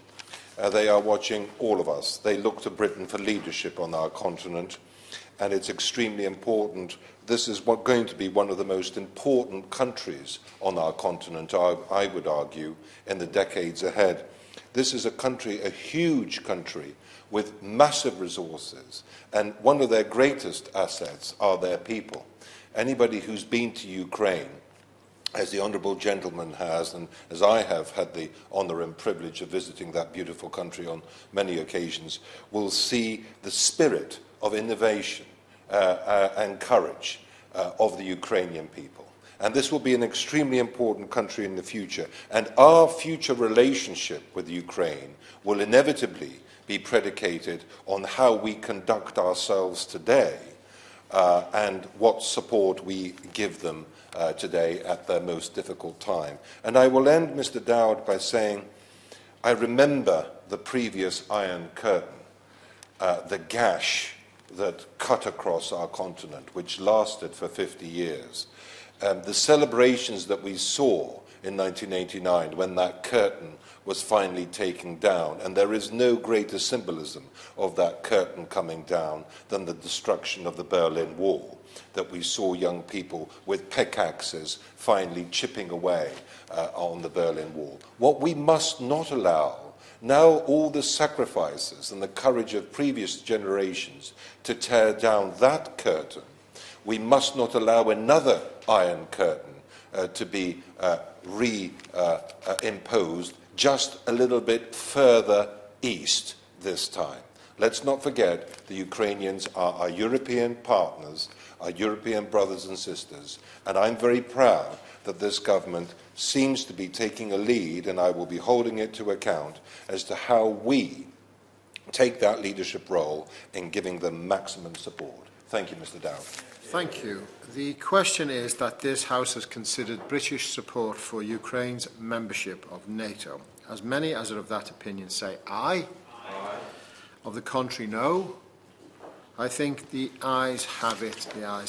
Speaker 2: They are watching all of us. They look to Britain for leadership on our continent, and it's extremely important. This is going to be one of the most important countries on our continent, I would argue, in the decades ahead. This is a country, a huge country, with massive resources, and one of their greatest assets are their people. Anybody who's been to Ukraine, as the Honourable Gentleman has, and as I have had the honour and privilege of visiting that beautiful country on many occasions, will see the spirit of innovation and courage of the Ukrainian people. And this will be an extremely important country in the future. And our future relationship with Ukraine will inevitably be predicated on how we conduct ourselves today and what support we give them today at their most difficult time. And I will end, Mr Dowd, by saying I remember the previous Iron Curtain, the gash that cut across our continent, which lasted for 50 years. The celebrations that we saw in 1989 when that curtain was finally taken down, and there is no greater symbolism of that curtain coming down than the destruction of the Berlin Wall, that we saw young people with pickaxes finally chipping away on the Berlin Wall. What we must not allow, now all the sacrifices and the courage of previous generations to tear down that curtain, we must not allow another Iron Curtain to be reimposed just a little bit further east this time. Let's not forget the Ukrainians are our European partners, our European brothers and sisters, and I'm very proud that this government seems to be taking a lead, and I will be holding it to account as to how we take that leadership role in giving them maximum support. Thank you, Mr Dowd.
Speaker 1: Thank you. The question is that this House has considered British support for Ukraine's membership of NATO. As many as are of that opinion say aye. Aye. Of the contrary, no. I think the ayes have it. The ayes